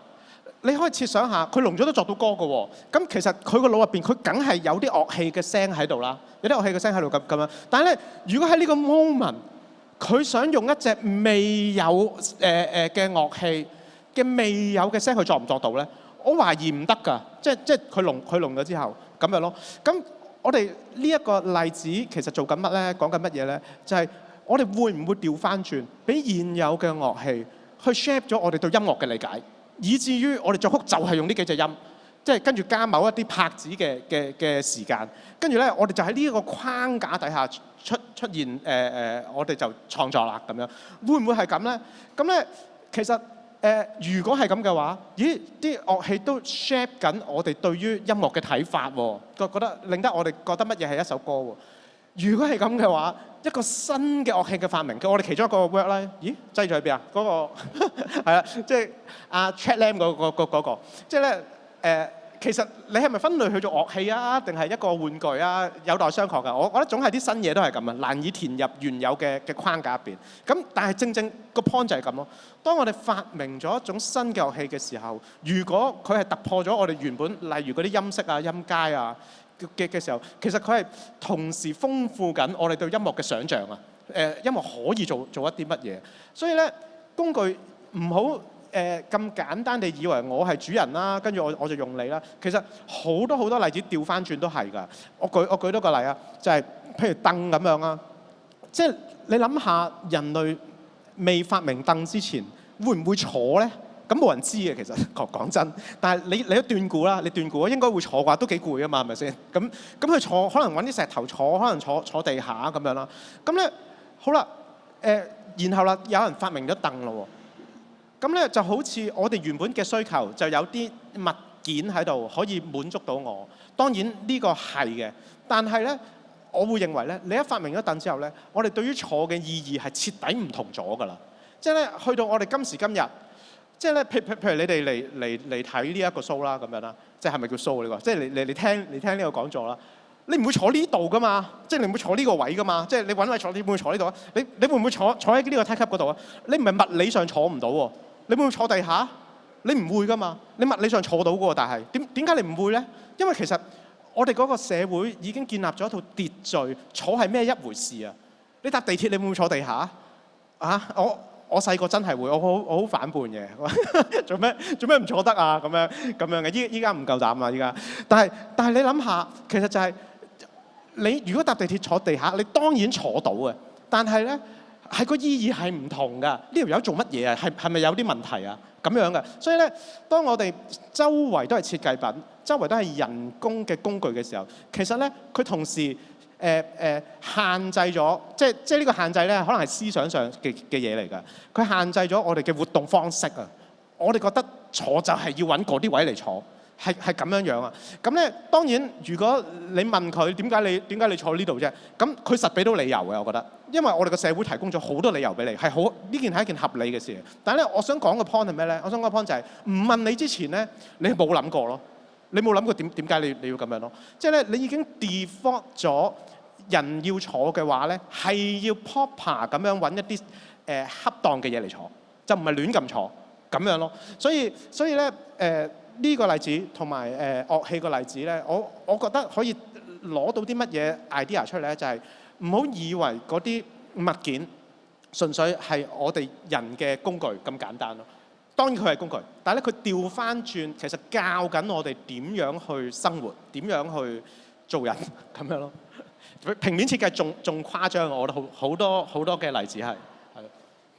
你可以設想下，佢聾咗都作到歌嘅喎。咁其實佢個腦入邊，佢梗係有啲樂器嘅聲喺度啦，有啲樂器嘅聲喺度咁樣。但係咧，如果喺呢個 moment，佢想用一隻未有嘅樂器嘅未有嘅聲，佢作唔作到咧？我懷疑唔得㗎。即係佢聾咗之後咁樣咯。咁我哋呢一個例子其實做緊乜咧？講緊乜嘢咧？就係我哋會唔會調翻轉，俾現有嘅樂器去 shape 咗我哋對音樂嘅理解？以至於我哋作曲就係用呢幾隻音，即係跟住加某一啲拍子嘅時間，跟住咧我哋就喺呢一個框架底下出現我哋就創作啦咁樣。會唔會係咁咧？咁咧其實如果係咁嘅話，咦啲樂器都 shape 緊我哋對於音樂嘅睇法喎，覺得令得我哋覺得乜嘢係一首歌喎。如果係咁嘅話，一個新嘅樂器嘅發明，我哋其中一個 work 咧，咦，擠咗喺邊啊？嗰個係啦，即係阿 Chet Lamb 嗰個，即係咧其實你係咪分類去做樂器啊，定係一個玩具啊？有待商榷㗎。我覺得總係啲新嘢都係咁啊，難以填入原有嘅框架入邊。咁但係正個 point 就係咁咯。當我哋發明咗一種新嘅樂器嘅時候，如果佢係突破咗我哋原本，例如嗰啲音色啊、音階啊嘅時候，其實佢係同時豐富緊我哋對音樂嘅想像啊！音樂可以做一啲乜嘢？所以咧，工具唔好咁簡單地以為我係主人啦，跟住我就用你啦。其實好多例子調翻轉都係㗎。我舉多個例啊，就係譬如凳咁樣啊。即係你諗下，人類未發明凳之前，會唔會坐咧？咁冇人知嘅，其實講真。但係你都斷估啦，你斷估應該會坐啩，都幾攰啊嘛，係咪先？咁佢坐，可能揾啲石頭坐，可能坐地下咁樣啦。咁咧好啦，然後啦，有人發明咗凳咯喎。咁咧就好似我哋原本嘅需求，就有啲物件喺度可以滿足到我。當然呢個係嘅，但係咧，我會認為咧，你一發明咗凳之後咧，我哋對於坐嘅意義係徹底唔同咗㗎啦。即係咧，去到我哋今時今日。即係咧，譬如你哋嚟睇呢一個 show 啦，咁樣啦，即係咪叫 show 呢個？即係你聽呢個講座啦，你唔會坐呢度噶嘛？即係你唔會坐呢個位噶嘛？即係你揾位坐，你會唔會坐呢度啊？你會唔會坐喺呢個梯級嗰度啊？你唔係物理上坐唔到喎，你會唔會坐地下？你唔會噶嘛？你物理上坐到嘅喎，但係點解你唔會咧？因為其實我哋嗰個社會已經建立咗一套秩序，坐係咩一回事啊？你搭地鐵你會唔會坐地下啊？我細個真係會，我好反叛嘅。做咩唔坐得啊？咁樣嘅。依家唔夠膽啦，依家。但係你諗下，其實就係你如果搭地鐵坐地下，你當然坐到嘅。但係咧，係個意義係唔同㗎。呢條友做乜嘢啊？係咪有啲問題啊？咁樣嘅。所以咧，當我哋周圍都係設計品，周圍都係人工嘅工具嘅時候，其實咧佢同時限制咗，即係呢個限制咧，可能係思想上嘅嘢嚟㗎。佢限制咗我哋嘅活動方式啊！我哋覺得坐就係要揾嗰啲位嚟坐，係咁樣啊！咁咧當然，如果你問佢點解你坐呢度啫？咁佢實俾到理由嘅，我覺得，因為我哋個社會提供咗好多理由俾你，係好呢件係一件合理嘅事。但係咧，我想講個 point 係咩咧？我想講個 point 就係唔問你之前咧，你冇諗過咯。你冇諗過點解你要咁樣咯？即係咧，你已經 default 咗人要坐嘅話咧，係要 proper 咁樣揾一啲恰當嘅嘢嚟坐，就唔係亂咁坐咁樣咯。所以咧呢個例子同埋樂器個例子咧，我覺得可以攞到啲乜嘢 idea 出嚟咧，就係唔好以為嗰啲物件純粹係我哋人嘅工具咁簡單咯。當然佢係工具，但係咧佢調翻轉，其實教緊我哋點樣去生活，點樣去做人咁樣咯。平面設計仲誇張，我覺得好多嘅例子係。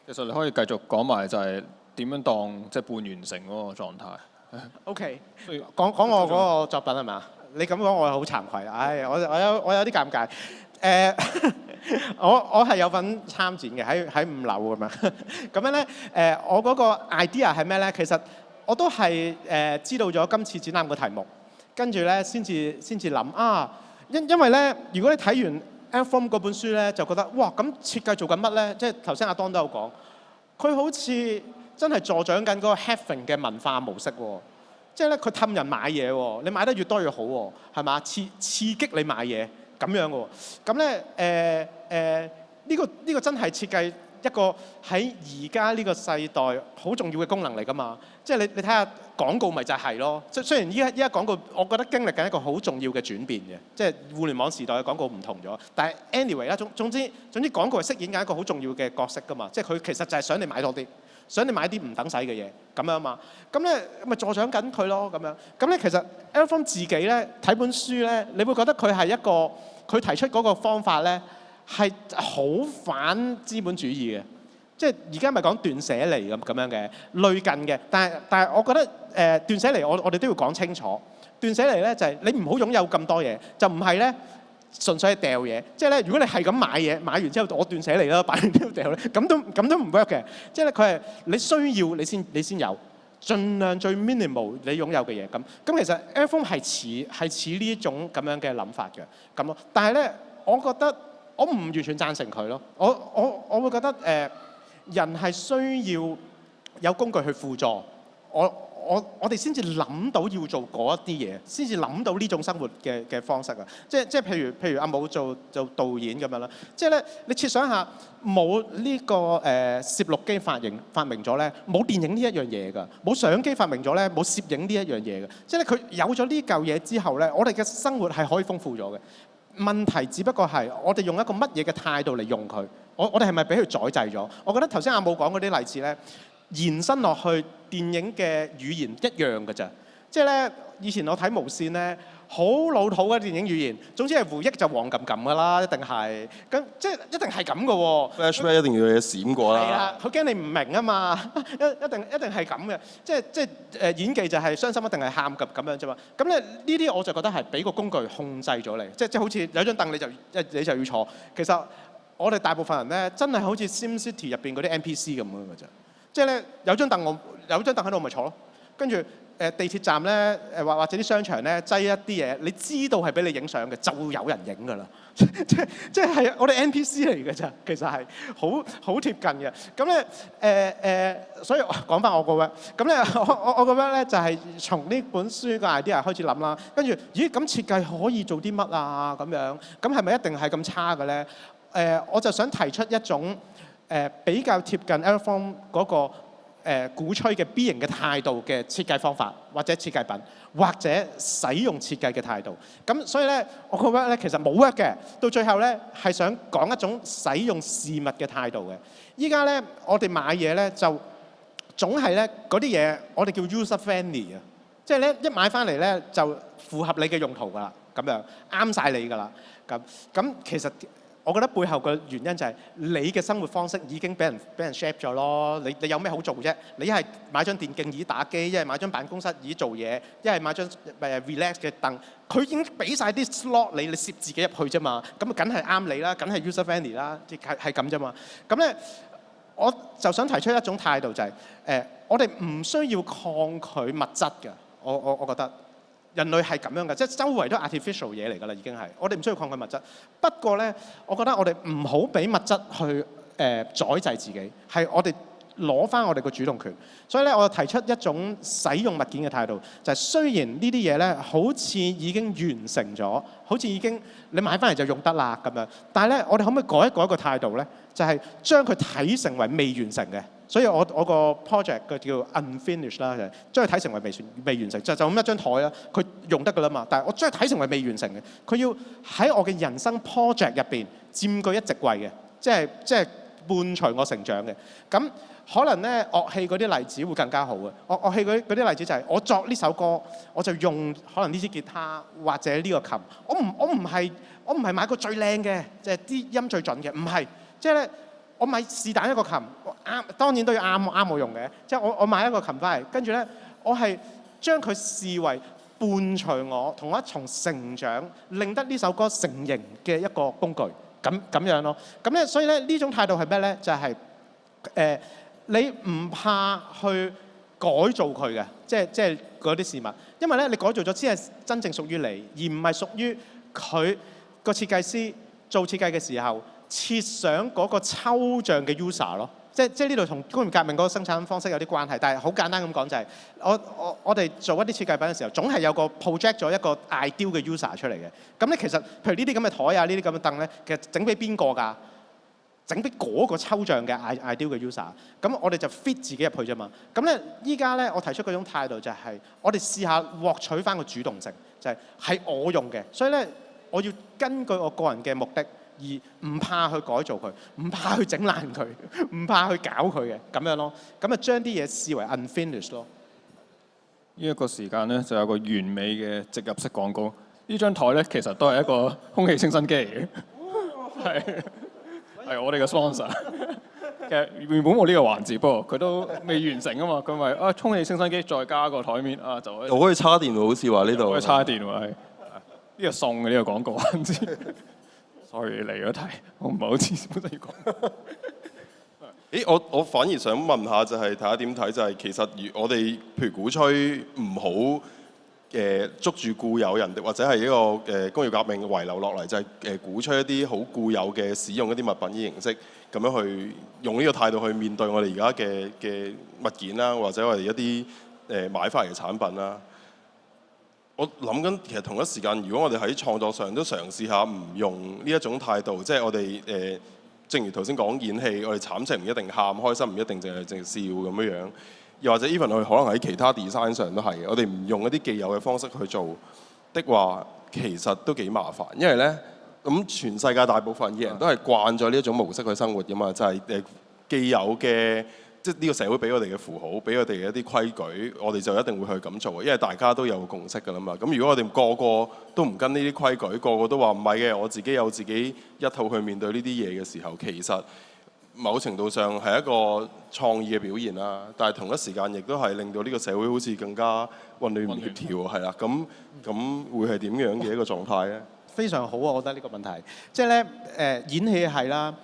其實你可以繼續講埋就係點樣當即係半完成嗰個狀態。OK， 講我嗰個作品係嘛？你咁講我係好慚愧，我有啲尷尬。我係有份參展嘅，喺5樓咁樣。咁樣咧，我嗰個 idea 係咩咧？其實我都係知道咗今次展覽嘅題目，跟住咧先至諗啊。因為咧，如果你睇完 L-Form 嗰本書咧，就覺得哇，咁設計做緊乜咧？即係頭先阿當都有講，佢好似真係助長緊嗰個 Having 嘅文化模式喎。即係咧佢氹人買嘢喎，你買得越多越好喎，係嘛？刺激你買嘢咁樣嘅喎。咁咧呢個真係設計一個喺而家呢個世代好重要嘅功能嚟㗎嘛。即係你睇下廣告咪就係咯。即係雖然依家廣告，我覺得經歷緊一個好重要嘅轉變嘅，即係互聯網時代嘅廣告唔同咗。但係 anyway 啦，總之廣告係飾演緊一個好重要嘅角色㗎嘛。即係佢其實就係想你買多啲。想你買啲唔等使嘅嘢咁樣嘛，咁咧咪助長緊佢咯咁樣。咁咧其實 Errol 自己咧睇本書咧，你會覺得佢係一個佢提出嗰個方法咧係好反資本主義嘅，即係而家咪講斷捨離咁樣嘅類近嘅。但係我覺得斷捨離我哋都要講清楚。斷捨離咧就係你唔好擁有咁多嘢，就唔係咧。純粹係掉嘢，即係咧，如果你係咁買嘢，買完之後我斷捨離啦，擺完之後掉咧，咁都唔 work 嘅。即係咧，佢係你需要你先有，盡量最 minimal 你擁有嘅嘢咁。咁其實 Errol 係似呢一種咁樣嘅諗法嘅咁咯。但係咧，我覺得我唔完全贊成佢咯。我會覺得人係需要有工具去輔助我哋先至諗到要做嗰一啲嘢，先至諗到呢種生活嘅方式啊！即係譬如阿武做導演咁樣啦，即係咧你設想下冇呢個攝錄機發明咗咧，冇電影呢一樣嘢㗎，冇相機發明咗咧，冇攝影呢一樣嘢㗎。即係咧佢有咗呢嚿嘢之後咧，我哋嘅生活係可以豐富咗嘅。問題只不過係我哋用一個乜嘢嘅態度嚟用佢，我哋係咪俾佢宰制咗？我覺得頭先阿武講嗰啲例子咧。延伸落去電影嘅語言一樣㗎咋，即係咧以前我睇無線咧，好老土嘅電影語言，總之係回憶就黃冚冚㗎啦，一定係，咁即係一定係咁㗎喎。Flashback 一定要有嘢閃過啦。係啊，佢驚你唔明啊嘛，一定係咁嘅，即係演技就係傷心一定係喊咁樣啫嘛。咁咧呢啲我就覺得係俾個工具控制咗你，即係好似有張凳你就要坐。其實我哋大部分人咧真係好似 SimCity 入邊嗰啲 NPC 咁樣㗎咋。即係咧有張凳喺度咪坐咯，跟住地鐵站咧或者啲商場咧擠一啲嘢，你知道係俾你影相嘅，就會有人影㗎啦。即係我哋 NPC 嚟嘅咋，其實係好貼近嘅。咁咧所以講翻我個 work，咁咧我個 work咧就係從呢本書嘅 idea 開始諗啦。跟住咦咁設計可以做啲乜啊？咁樣咁係咪一定係咁差嘅咧？我就想提出一種。比較貼近 Errol 嗰個鼓吹嘅 B 型嘅態度嘅設計方法，或者設計品，或者使用設計嘅態度。咁所以咧，我個 work 咧其實冇 work 嘅。到最後咧係想講一種使用事物嘅態度嘅。依家咧我哋買嘢咧就總係咧嗰啲嘢我哋叫 user friendly 啊，即係咧一買翻嚟咧就符合你嘅用途㗎啦，咁樣啱晒你㗎啦。咁其實。我覺得背後嘅原因就係你嘅生活方式已經俾人 shape 咗咯。你有咩好做啫？你一係買張電競椅打機，一係買張辦公室椅做嘢，一係買張relax 嘅凳。佢已經俾晒啲 slot 你攝自己入去啫嘛。咁啊，梗係啱你啦，梗係 user friendly 啦，係咁啫嘛。咁咧，我就想提出一種態度就係我哋唔需要抗拒物質嘅。我覺得。人類係咁樣嘅，即係周圍都 artificial 嘢嚟㗎啦，已經係。我哋唔需要抗拒物質。不過咧，我覺得我哋唔好俾物質去宰制自己，係我哋攞翻我哋個主動權。所以咧，我提出一種使用物件嘅態度，就係雖然呢啲嘢咧好似已經完成咗，好似已經你買翻嚟就用得啦咁樣，但係咧，我哋可唔可以改一改一個態度咧？就係將佢睇成為未完成嘅。所以我個 project 嘅叫 unfinished 啦，就係將佢睇成為未完成，就咁一張台啦，佢用得㗎啦嘛。但係我將佢睇成為未完成嘅，佢要喺我嘅人生 project 入邊佔據一席位嘅，即係伴隨我成長嘅。咁可能咧樂器嗰啲例子會更加好嘅。樂器嗰啲例子就係我作呢首歌，我就用可能呢支吉他或者呢個琴。我唔係買個最靚嘅，即係啲音最準嘅，唔係，即係咧。我買是但一個琴，當然都要啱我用嘅。即係我買一個琴翻嚟，跟住咧，我係將佢視為伴隨我同我一同成長，令得呢首歌成型嘅一個工具，咁樣咯。咁咧，所以咧呢種態度係咩咧？就係你唔怕去改造佢嘅，即係嗰啲事物，因為咧你改造咗先係真正屬於你，而唔係屬於佢個設計師做設計嘅時候。設想嗰個抽象嘅 user 咯，即係呢度同工業革命嗰個生產方式有啲關係，但係好簡單咁講就係、我哋做一啲設計品嘅時候，總係有個 project 咗一個 ideal 嘅 user 出嚟嘅。咁咧其實譬如呢啲咁嘅台啊，呢啲咁嘅凳咧，其實整俾邊個㗎？整俾嗰個抽象嘅 ideal 嘅 user。咁我哋就 fit 自己入去啫嘛。咁咧依家咧我提出嗰種態度就係、我哋試下獲取翻個主動性，就係我用嘅。所以咧我要根據我個人嘅目的。而唔怕去改造佢，唔怕去整爛佢，唔怕去搞佢嘅咁樣咯。咁啊將啲嘢視為 unfinished 咯。呢一個時間咧就有個完美嘅植入式廣告。呢張台咧其實都係一個空氣清新機嚟嘅，係我哋嘅 sponsor。其實原本冇呢個環節，不過佢都未完成啊嘛。佢咪空氣清新機再加個台面啊，就我可以插電喎，好似話呢度可以插電喎，係呢個送嘅呢個廣告環節。Sorry 離咗題，我唔係好似本身要講。咦，我反而想問下，就係睇下點睇，就係其實我哋譬如鼓吹唔好捉住固有人，或者係一個工業革命遺留落嚟，就係鼓吹一啲好固有嘅使用一啲物品嘅形式，咁樣去用呢個態度去面對我哋而家嘅物件啦，或者我哋一啲買翻嚟嘅產品啦。我諗緊，其實同一時間，如果我哋喺創作上都嘗試下唔用呢一種態度，即係我哋正如頭先講演戲，我哋慘情唔一定喊，開心唔一定淨係笑咁樣樣。又或者 even 我哋可能喺其他 design 上都係嘅，我哋唔用一啲既有嘅方式去做的話，其實都幾麻煩。因為咧，咁全世界大部分嘅人都係慣咗呢一種模式去生活㗎嘛，就係既有嘅。即係呢個社會俾我哋嘅符號，俾我哋嘅一啲規矩，我哋就一定會去咁做，因為大家都有共識㗎啦嘛。咁如果我哋個個都唔跟呢啲規矩，個個都話唔係嘅，我自己有自己一套去面對呢啲嘢嘅時候，其實某程度上係一個創意嘅表現啦。但係同一時間亦都係令到呢個社會好似更加混亂唔協調，係啦。咁會係點樣嘅一個狀態咧？非常好啊！我覺得呢個問題，即係咧演戲係啦，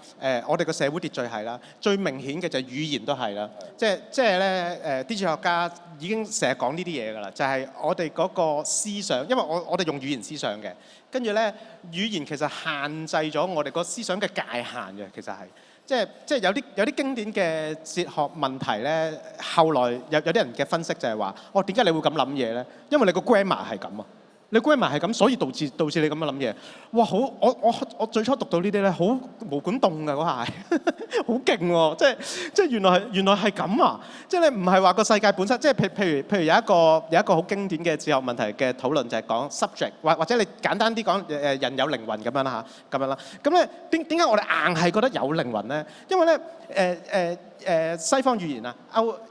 我哋個社會秩序係啦，最明顯嘅就係語言都係啦。即係咧啲哲學家已經成日講呢啲嘢㗎啦，就係我哋嗰個思想，因為我哋用語言思想嘅，跟住咧語言其實限制咗我哋個思想嘅界限嘅，其實係即係有啲經典嘅哲學問題咧，後來有啲人嘅分析就係話，點解你會咁諗嘢咧？因為你個 grammar 係咁啊。你 grammar 係咁，所以導致你咁樣諗嘢。哇！好，我最初讀到呢啲咧，好毛管凍㗎嗰下，好勁喎！即係原來係咁啊！即係你唔係話個世界本身，即係譬如有一個好經典嘅哲學問題嘅討論，就係講 subject，或者你簡單啲講人有靈魂咁樣啦嚇，咁樣啦。咁咧點解我哋硬係覺得有靈魂咧？因為咧西方語言啊，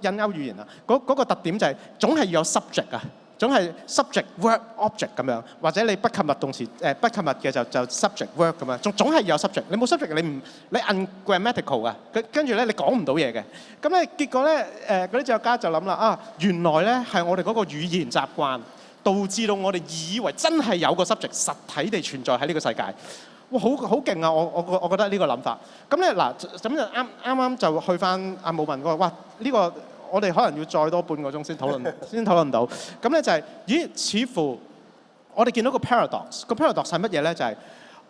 印歐語言啊，嗰個特點就係總係要有 subject 啊。總係 subject verb object 咁樣，或者你不及物動詞不及物嘅就 subject verb 咁樣，總係要有 subject。你冇 subject，你 ungrammatical 啊，跟住咧你講唔到嘢嘅。咁咧結果咧嗰啲哲學家就諗啦，原來咧係我哋嗰個語言習慣導致到我哋以為真係有個 subject 實體地存在喺呢個世界。哇，好勁啊！我覺得呢個諗法。咁咧嗱，咁就啱就去翻阿武文嗰個，哇呢個。我哋可能要再多半個鐘先討論到，咁咧就係、似乎我哋見到個 paradox，個 paradox 係乜嘢咧？就係、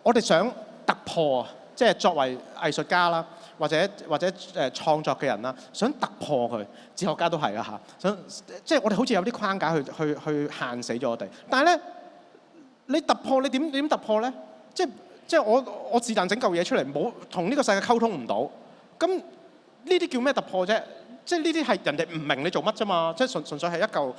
我哋想突破啊，即係作為藝術家啦，或者創作嘅人啦，想突破佢，哲學家都係啊嚇，想即係我哋好似有啲框架去限死咗我哋。但係咧，你突破你點突破咧？即係我是但整嚿嘢出嚟，冇同呢個世界溝通唔到，咁呢啲叫咩突破啫？即係呢啲係人哋唔明你做乜啫嘛，即係純粹係一嚿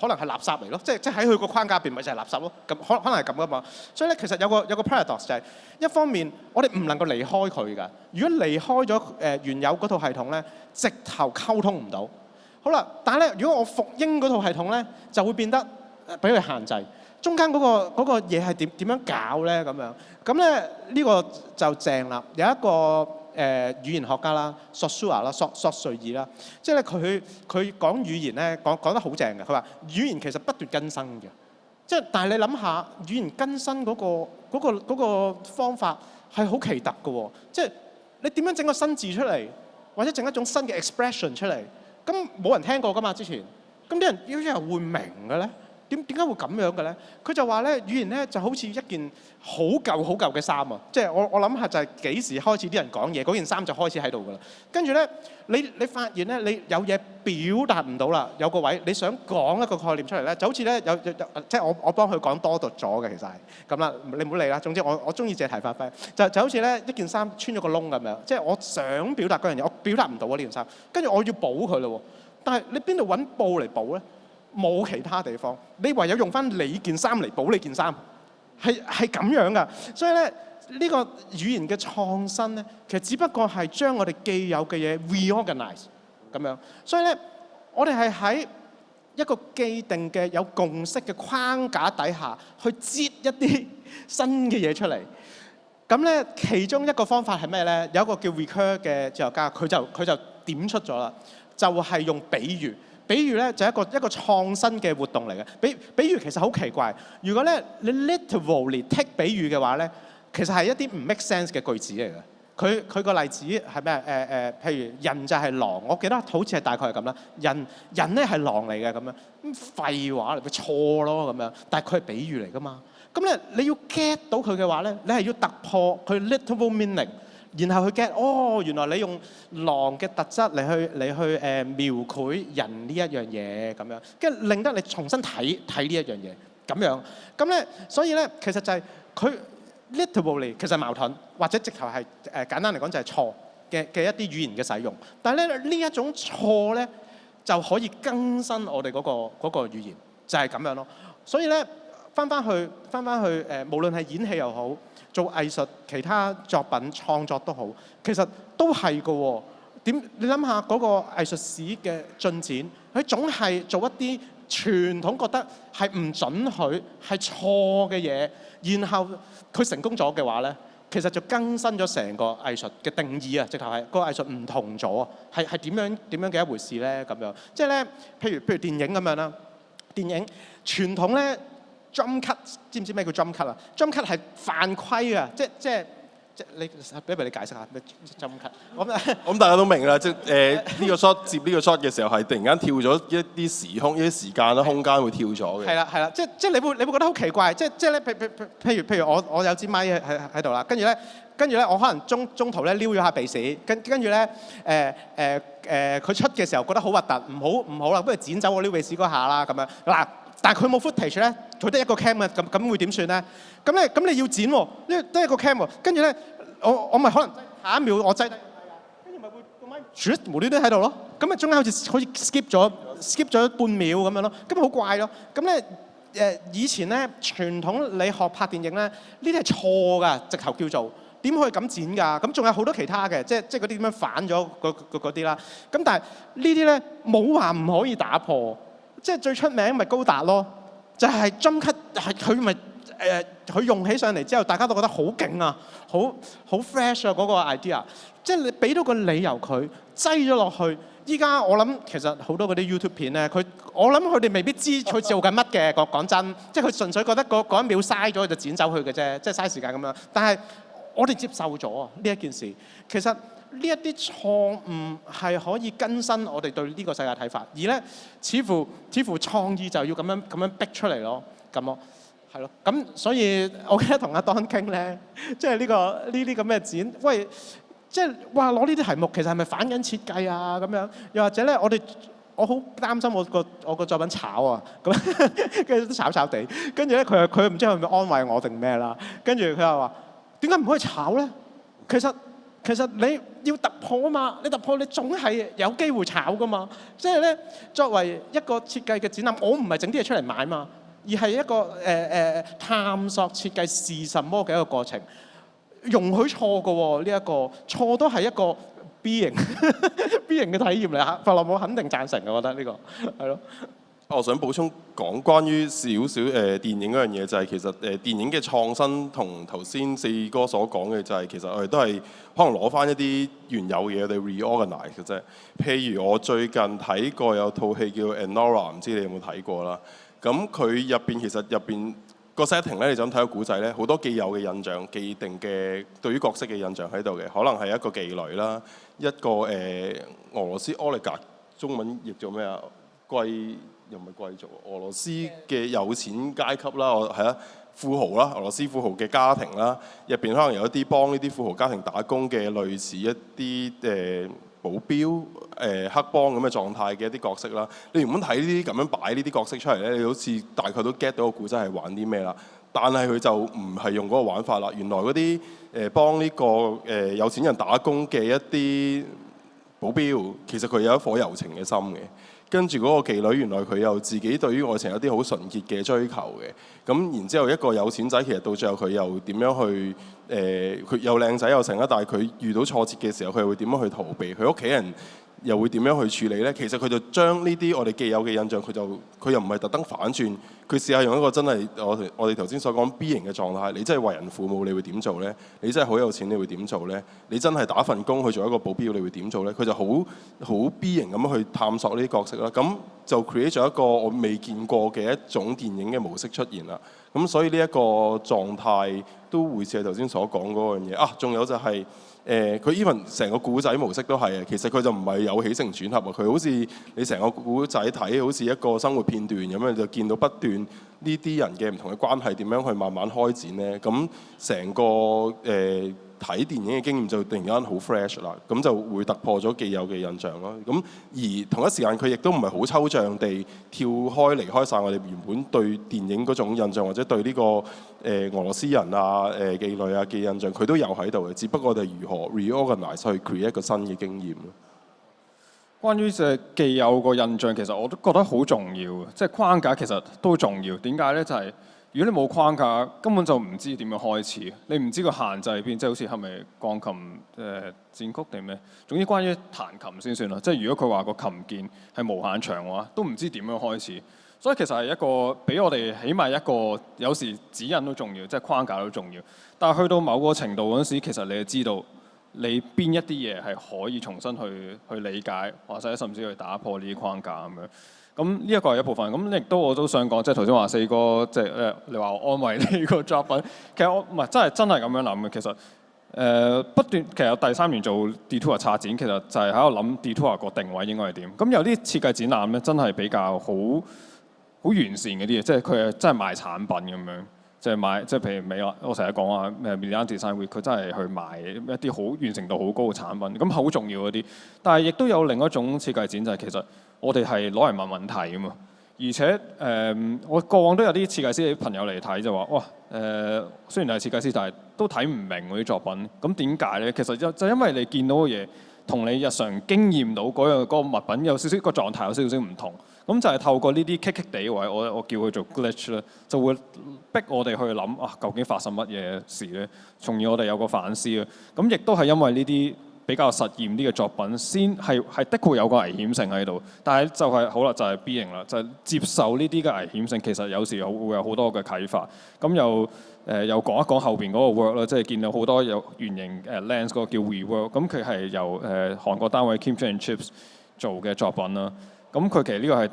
可能係垃圾嚟咯，即係喺佢個框架入邊咪就係垃圾咯，咁可能係咁噶嘛。所以咧其實有個 paradox 就係一方面我哋唔能夠離開佢㗎，如果離開咗原有嗰套系統咧，直頭溝通唔到。好啦，但係咧如果我服膺嗰套系統咧，就會變得俾佢限制。中間嗰個嘢係點樣搞咧咁樣？咁咧呢個就正啦，有一個。語言學家啦，索蘇亞啦，索瑞爾啦，即係咧佢講語言咧講得好正嘅。佢話語言其實不斷更新嘅，即係但係你諗下語言更新嗰個方法係好奇特嘅喎，即係你點樣整個新字出嚟，或者整一種新嘅 expression 出嚟，咁冇人聽過㗎嘛之前，咁啲人會明嘅咧？點解會咁樣嘅咧？佢就話咧，語言咧就好似一件好舊嘅衫啊！即係我諗下就係幾時開始啲人講嘢，嗰件衫就開始喺度噶啦。跟住咧，你發現咧，你有嘢表達唔到啦，有個位你想講一個概念出嚟咧，就好似咧有即係我幫佢講多讀咗嘅，其實係咁啦，你唔好理啦。總之我中意借題發揮，就好似咧一件衫穿咗個窿咁樣，即係我想表達嗰樣嘢，我表達唔到啊呢件衫，跟住我要補佢咯。但係你邊度揾布嚟補咧？冇其他地方，你唯有用翻你件衫嚟補你件衫，係咁樣噶。所以咧，呢個語言嘅創新咧，其實只不過係將我哋既有嘅嘢 reorganize 咁樣。所以咧，我哋係喺一個既定嘅有共識嘅框架底下，去擠一啲新嘅嘢出嚟。咁咧，其中一個方法係咩咧？有一個叫 Ricoeur 嘅哲學家，佢就點出咗啦，就係用比喻。比喻咧就係一個創新嘅活動嚟嘅。比喻其實好奇怪。如果咧你 literally take 比喻嘅話咧，其實係一啲唔 make sense 嘅句子嚟嘅。佢個例子係咩？譬如人就係狼，我記得好似係大概係咁啦。人咧係狼嚟嘅咁樣，咁廢話嚟，佢錯咯咁樣。但係佢係比喻嚟噶嘛。咁咧你要 get 到佢嘅話咧，你係要突破佢 literal meaning。然後去 get 原來你用狼嘅特質嚟去描繪人呢一樣嘢咁樣，跟住令得你重新睇呢一樣嘢咁樣。咁咧，所以咧其實就係佢 literally 其實矛盾，或者直頭係簡單嚟講就係錯嘅一啲語言嘅使用。但係咧呢一種錯咧就可以更新我哋嗰個語言，就係咁樣咯。所以咧翻翻去無論係演戲又好，做藝術、其他作品創作都好，其實都係嘅喎。你諗下嗰個藝術史嘅進展，佢總係做一啲傳統覺得係唔準許、係錯嘅嘢，然後佢成功咗嘅話咧，其實就更新咗成個藝術嘅定義啊！直頭係個藝術唔同咗啊，係點樣嘅一回事咧？咁樣即係咧，譬如電影咁樣啦，電影傳統咧。Jump cut， 知唔知咩叫 jump cut 啊 ？Jump cut 係犯規啊！即你俾你解釋下咩 jump cut？ 咁大家都明啦，即呢個 shot 接呢個 shot 嘅時候係突然間跳咗一啲時空、一啲時間啦、空間會跳咗嘅。係啦，即你會覺得好奇怪，即咧譬如我有支咪喺度啦，跟住咧我可能中途咧撩咗下鼻屎，跟住咧佢出嘅時候覺得好核突，唔好啦，不如剪走我撩鼻屎嗰下啦咁樣嗱。但係佢冇 footage 咧，佢得一個 cam 啊，咁會點算咧？咁你要剪喎，因為得一個 cam 喎，跟住咧我咪可能下一秒我擠低，跟住咪會個咪無端端喺度咯。咁啊中間好似 skip 咗半秒咁樣咯，咁好怪咯。咁咧以前咧傳統你學拍電影咧，呢啲係錯㗎，直頭叫做點可以咁剪㗎？咁仲有好多其他嘅，即嗰啲點樣反咗嗰啲啦。咁但係呢啲咧冇話唔可以打破。即係最出名咪高達咯，就係 jump cut 係佢咪佢用起上嚟之後，大家都覺得好勁啊，好 fresh 啊嗰個 idea。即係你俾到個理由佢擠咗落去。依家我諗其實好多嗰啲 YouTube 片咧，我諗佢哋未必知佢做緊乜嘅。講真，即係佢純粹覺得嗰一秒嘥咗就剪走佢嘅啫，即係嘥時間咁樣。但係我哋接受咗啊呢一件事，其實。呢一啲錯誤係可以更新我哋對呢個世界睇法，而咧似乎創意就要咁樣逼出嚟咯，咁咯，係咯。咁所以我記得同阿 Don 傾咧，即係呢啲咁嘅展，喂，即係話攞呢啲題目其實係咪反緊設計啊咁樣？又或者咧，我好擔心我個作品炒啊，咁跟住都炒地，跟住咧佢唔知係咪安慰我定咩啦？跟住佢又話點解唔可以炒咧？其實你要突破啊嘛，你突破你總係有機會炒噶嘛。即係咧，作為一個設計嘅展覽，我唔係整啲嘢出嚟賣嘛，而係一個探索設計是什麼嘅一個過程。容許錯嘅喎，呢一個錯都係一個 B 型嘅體驗嚟嚇。弗洛姆肯定贊成嘅，我覺得呢個係咯。我想補充講關於少少電影嗰樣嘢，就係其實電影嘅創新同頭先四哥所講嘅就係其實我哋都係可能攞翻一啲原有嘢，我哋 reorganize 嘅啫。譬如我最近睇過有套戲叫 Anora， 唔知你有冇睇過啦？咁佢入邊個 setting 咧，你就咁睇個古仔咧，好多既有嘅印象、既定嘅對於角色嘅印象喺度嘅，可能係一個妓女啦，一個俄羅斯 oligarch，中文譯做咩啊？貴又唔係貴族，俄羅斯嘅有錢階級啦，係啦，富豪啦，俄羅斯富豪嘅家庭啦，入邊可能有一啲幫呢啲富豪家庭打工嘅類似一啲保鏢、黑幫咁嘅狀態嘅一啲角色啦。你原本睇呢啲咁樣擺呢啲角色出嚟咧，你好似大概都 get 到個故仔係玩啲咩啦。但係佢就唔係用嗰個玩法啦。原來嗰啲幫呢個有錢人打工嘅一啲保鏢，其實佢有一顆柔情嘅心嘅。跟住嗰個妓女，原來佢又自己對於愛情有啲好純潔嘅追求嘅。咁然之後一個有錢仔，其實到最後佢又點樣去佢又靚仔又成啦，但係佢遇到挫折嘅時候，佢又會點樣去逃避？佢屋企人又會點樣去處理呢？其實佢就將呢啲我哋既有嘅印象，佢又唔係特登反轉，佢試下用一個真係我哋頭先所講 B 型嘅狀態。你真係為人父母，你會點做呢？你真係好有錢，你會點做呢？你真係打份工去做一個保鏢，你會點做呢？佢就好 B 型咁樣去探索呢啲角色啦。咁就 create 咗一個我未見過嘅一種電影嘅模式出現啦。咁所以呢一個狀態都會似係頭先所講嗰樣嘢啊。仲有就係佢 even 成個故仔模式都係啊。其實佢就唔係有起承轉合啊。佢好似你成個故仔睇好似一個生活片段咁樣，就見到不斷呢啲人嘅唔同嘅關係點樣去慢慢開展呢。咁成個睇電影嘅經驗就突然間好 fresh 啦，咁就會突破咗既有嘅印象咯。咁而同一時間佢亦都唔係好抽象地跳開離開晒我哋原本對電影嗰種印象，或者對呢個俄羅斯人啊、妓女啊嘅印象，佢都有喺度嘅。只不過我哋如何 reorganize 去 create 一個新嘅經驗咯。關於既有個印象，其實我都覺得好重要，即係框架其實都重要。點解呢？就係如果你冇框架，根本就唔知點樣開始。你唔知個限制喺邊，即係好似係咪鋼琴戰曲定咩？總之關於彈琴先算啦。即係如果佢話個琴鍵係無限長嘅話，都唔知點樣開始。所以其實係一個俾我哋起碼一個有時指引都重要，即係框架都重要。但係去到某個程度嗰陣時，其實你就知道你邊一啲嘢係可以重新去理解，或者甚至去打破呢啲框架咁樣。咁呢一個係一部分，咁亦都我都想講，即係頭先話四哥，即係你話我安慰呢個作品，其實我唔係真係咁樣諗嘅。其實不斷，其實第3年做 Detour 策展，其實就係喺度諗 Detour 個定位應該係點。咁有啲設計展覽咧，真係比較好完善嗰啲嘢，即係佢係真係賣產品咁樣，即係賣即係譬如美我成日講話Milan Design Week，佢真係去賣一啲好完成度好高嘅產品，咁好重要嗰啲。但係亦都有另一種設計展，就係其實我哋係攞嚟問問題㗎嘛。而且我過往都有啲設計師嘅朋友嚟睇就話：哇雖然係設計師，但係都睇唔明嗰啲作品。咁點解咧？其實就因為你見到嘅嘢同你日常經驗到嗰個物品有少少個狀態有少少唔同。咁就係透過呢啲棘棘地位，我叫佢做 glitch 咧，就會逼我哋去諗啊，究竟發生乜嘢事咧？從而我哋有個反思啊。咁亦都係因為呢啲比較實驗啲嘅作品，先係的確有個危險性喺度。但係就係好啦，就係 B 型啦，就係接受呢啲嘅危險性，其實有時會有好多嘅啟發。咁又講一講後邊嗰個 work 啦，即係見到好多有圓形lens 嗰個叫 rework，咁佢係由韓國單位 Kimchi and Chips 做嘅作品啦。咁佢其實呢個係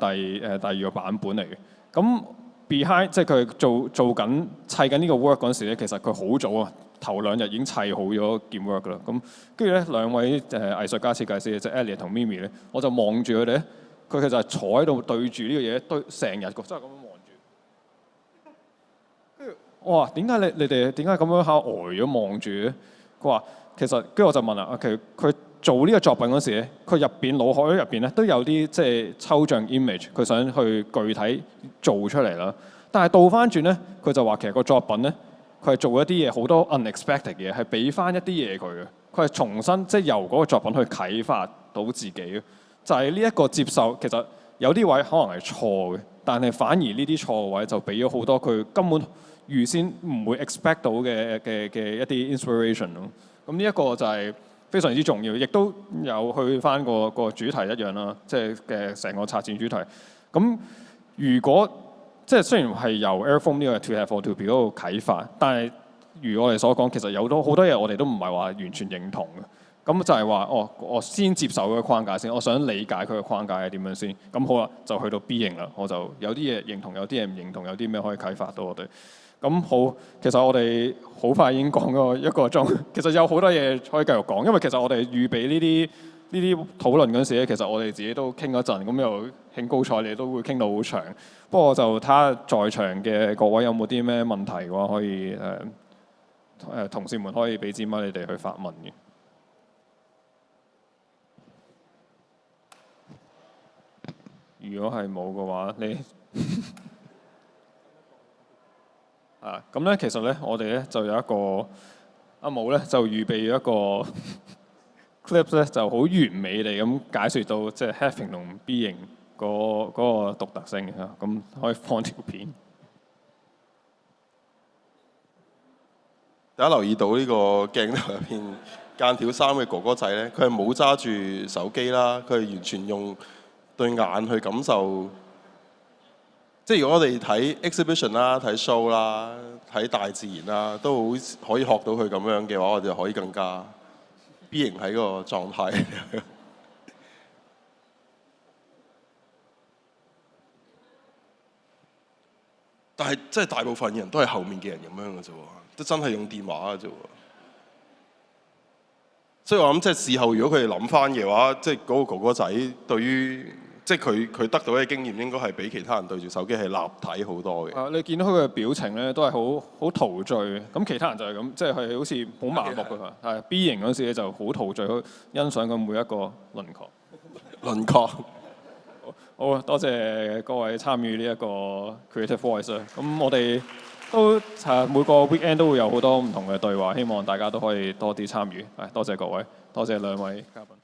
第2個版本嚟嘅。咁 behind 即係佢做緊砌緊呢個 work 嗰陣時咧，其實佢好早啊，頭2日已經砌好咗件 work 啦。咁跟住咧2位藝術家設計師，即係 Elliot 同 Mimi 咧，我就望住佢哋咧，佢其實係坐喺度對住呢個嘢對成日個，真係咁樣望住。跟住我話點解你哋點解咁樣嚇呆咗望住咧？佢話其實跟住我就問啦，其實佢做呢個作品嗰時咧，佢腦海入邊咧都有啲即係抽象 image， 佢想去具體做出嚟啦。但係倒翻轉咧，佢就話其實個作品咧，佢係做一啲嘢好多 unexpected 嘅嘢，係俾翻一啲嘢佢嘅。佢係重新即係由嗰個作品去啟發到自己嘅。就係呢一個接受，其實有啲位可能係錯嘅，但係反而呢啲錯嘅位就俾咗好多佢根本預先唔會 expect 到嘅一啲 inspiration 咯。咁呢一個就係非常之重要，亦都有去翻個主題一樣啦，即係嘅成個策展主題。咁如果即係雖然係由 Airfoam 呢個 To Have or To Be 嗰度啟發，但係如我哋所講，其實有好多嘢我哋都唔係話完全認同嘅。咁就係話我先接受佢嘅框架先，我想理解佢嘅框架係點樣先。咁好啦，就去到 B 型啦，我就有啲嘢認同，有啲嘢唔認同，有啲咩可以啟發到我哋。咁好，其實我哋好快已經講咗1個鐘，其實有好多嘢可以繼續講，因為其實我哋預備呢啲啲討論嗰陣時咧，其實我哋自己都傾嗰陣，咁又興高采烈，都會傾到好長。不過就睇下在場嘅各位有冇啲咩問題嘅話，可以同事們可以俾支咪你哋去發問嘅。如果係冇嘅話，你咁咧，其實咧，我哋咧就有一個阿武咧，就預備咗一個 clip 咧，就好完美地咁解説到即係 having 同 being 嗰個獨特性嘅，咁可以放條片。大家留意到呢個鏡頭入邊間條衫嘅哥哥仔咧，佢係冇揸住手機啦，佢係完全用對眼去感受。即係如果我哋睇 exhibition 啦、睇 show 啦、睇大自然啦，都好可以學到佢咁樣嘅話，我哋就可以更加 B 型喺個狀態。但係即係大部分人都係後面嘅人咁樣嘅啫喎，都真係用電話嘅啫喎。所以我諗即係事後，如果佢哋諗翻嘅話，即係嗰個哥哥仔對於即係佢得到嘅經驗，應該係比其他人對住手機係立體好多嘅。你見到佢嘅表情咧，都係好陶醉。咁其他人就係咁，即係好似好麻木嘅佢。係 B 型嗰時咧就好陶醉，好欣賞佢每一個輪廓。輪廓。好，多謝各位參與呢一個 Creative Voice 啊！咁我哋都每個 weekend 都會有好多唔同嘅對話，希望大家都可以多啲參與。多謝各位，多謝兩位嘉賓。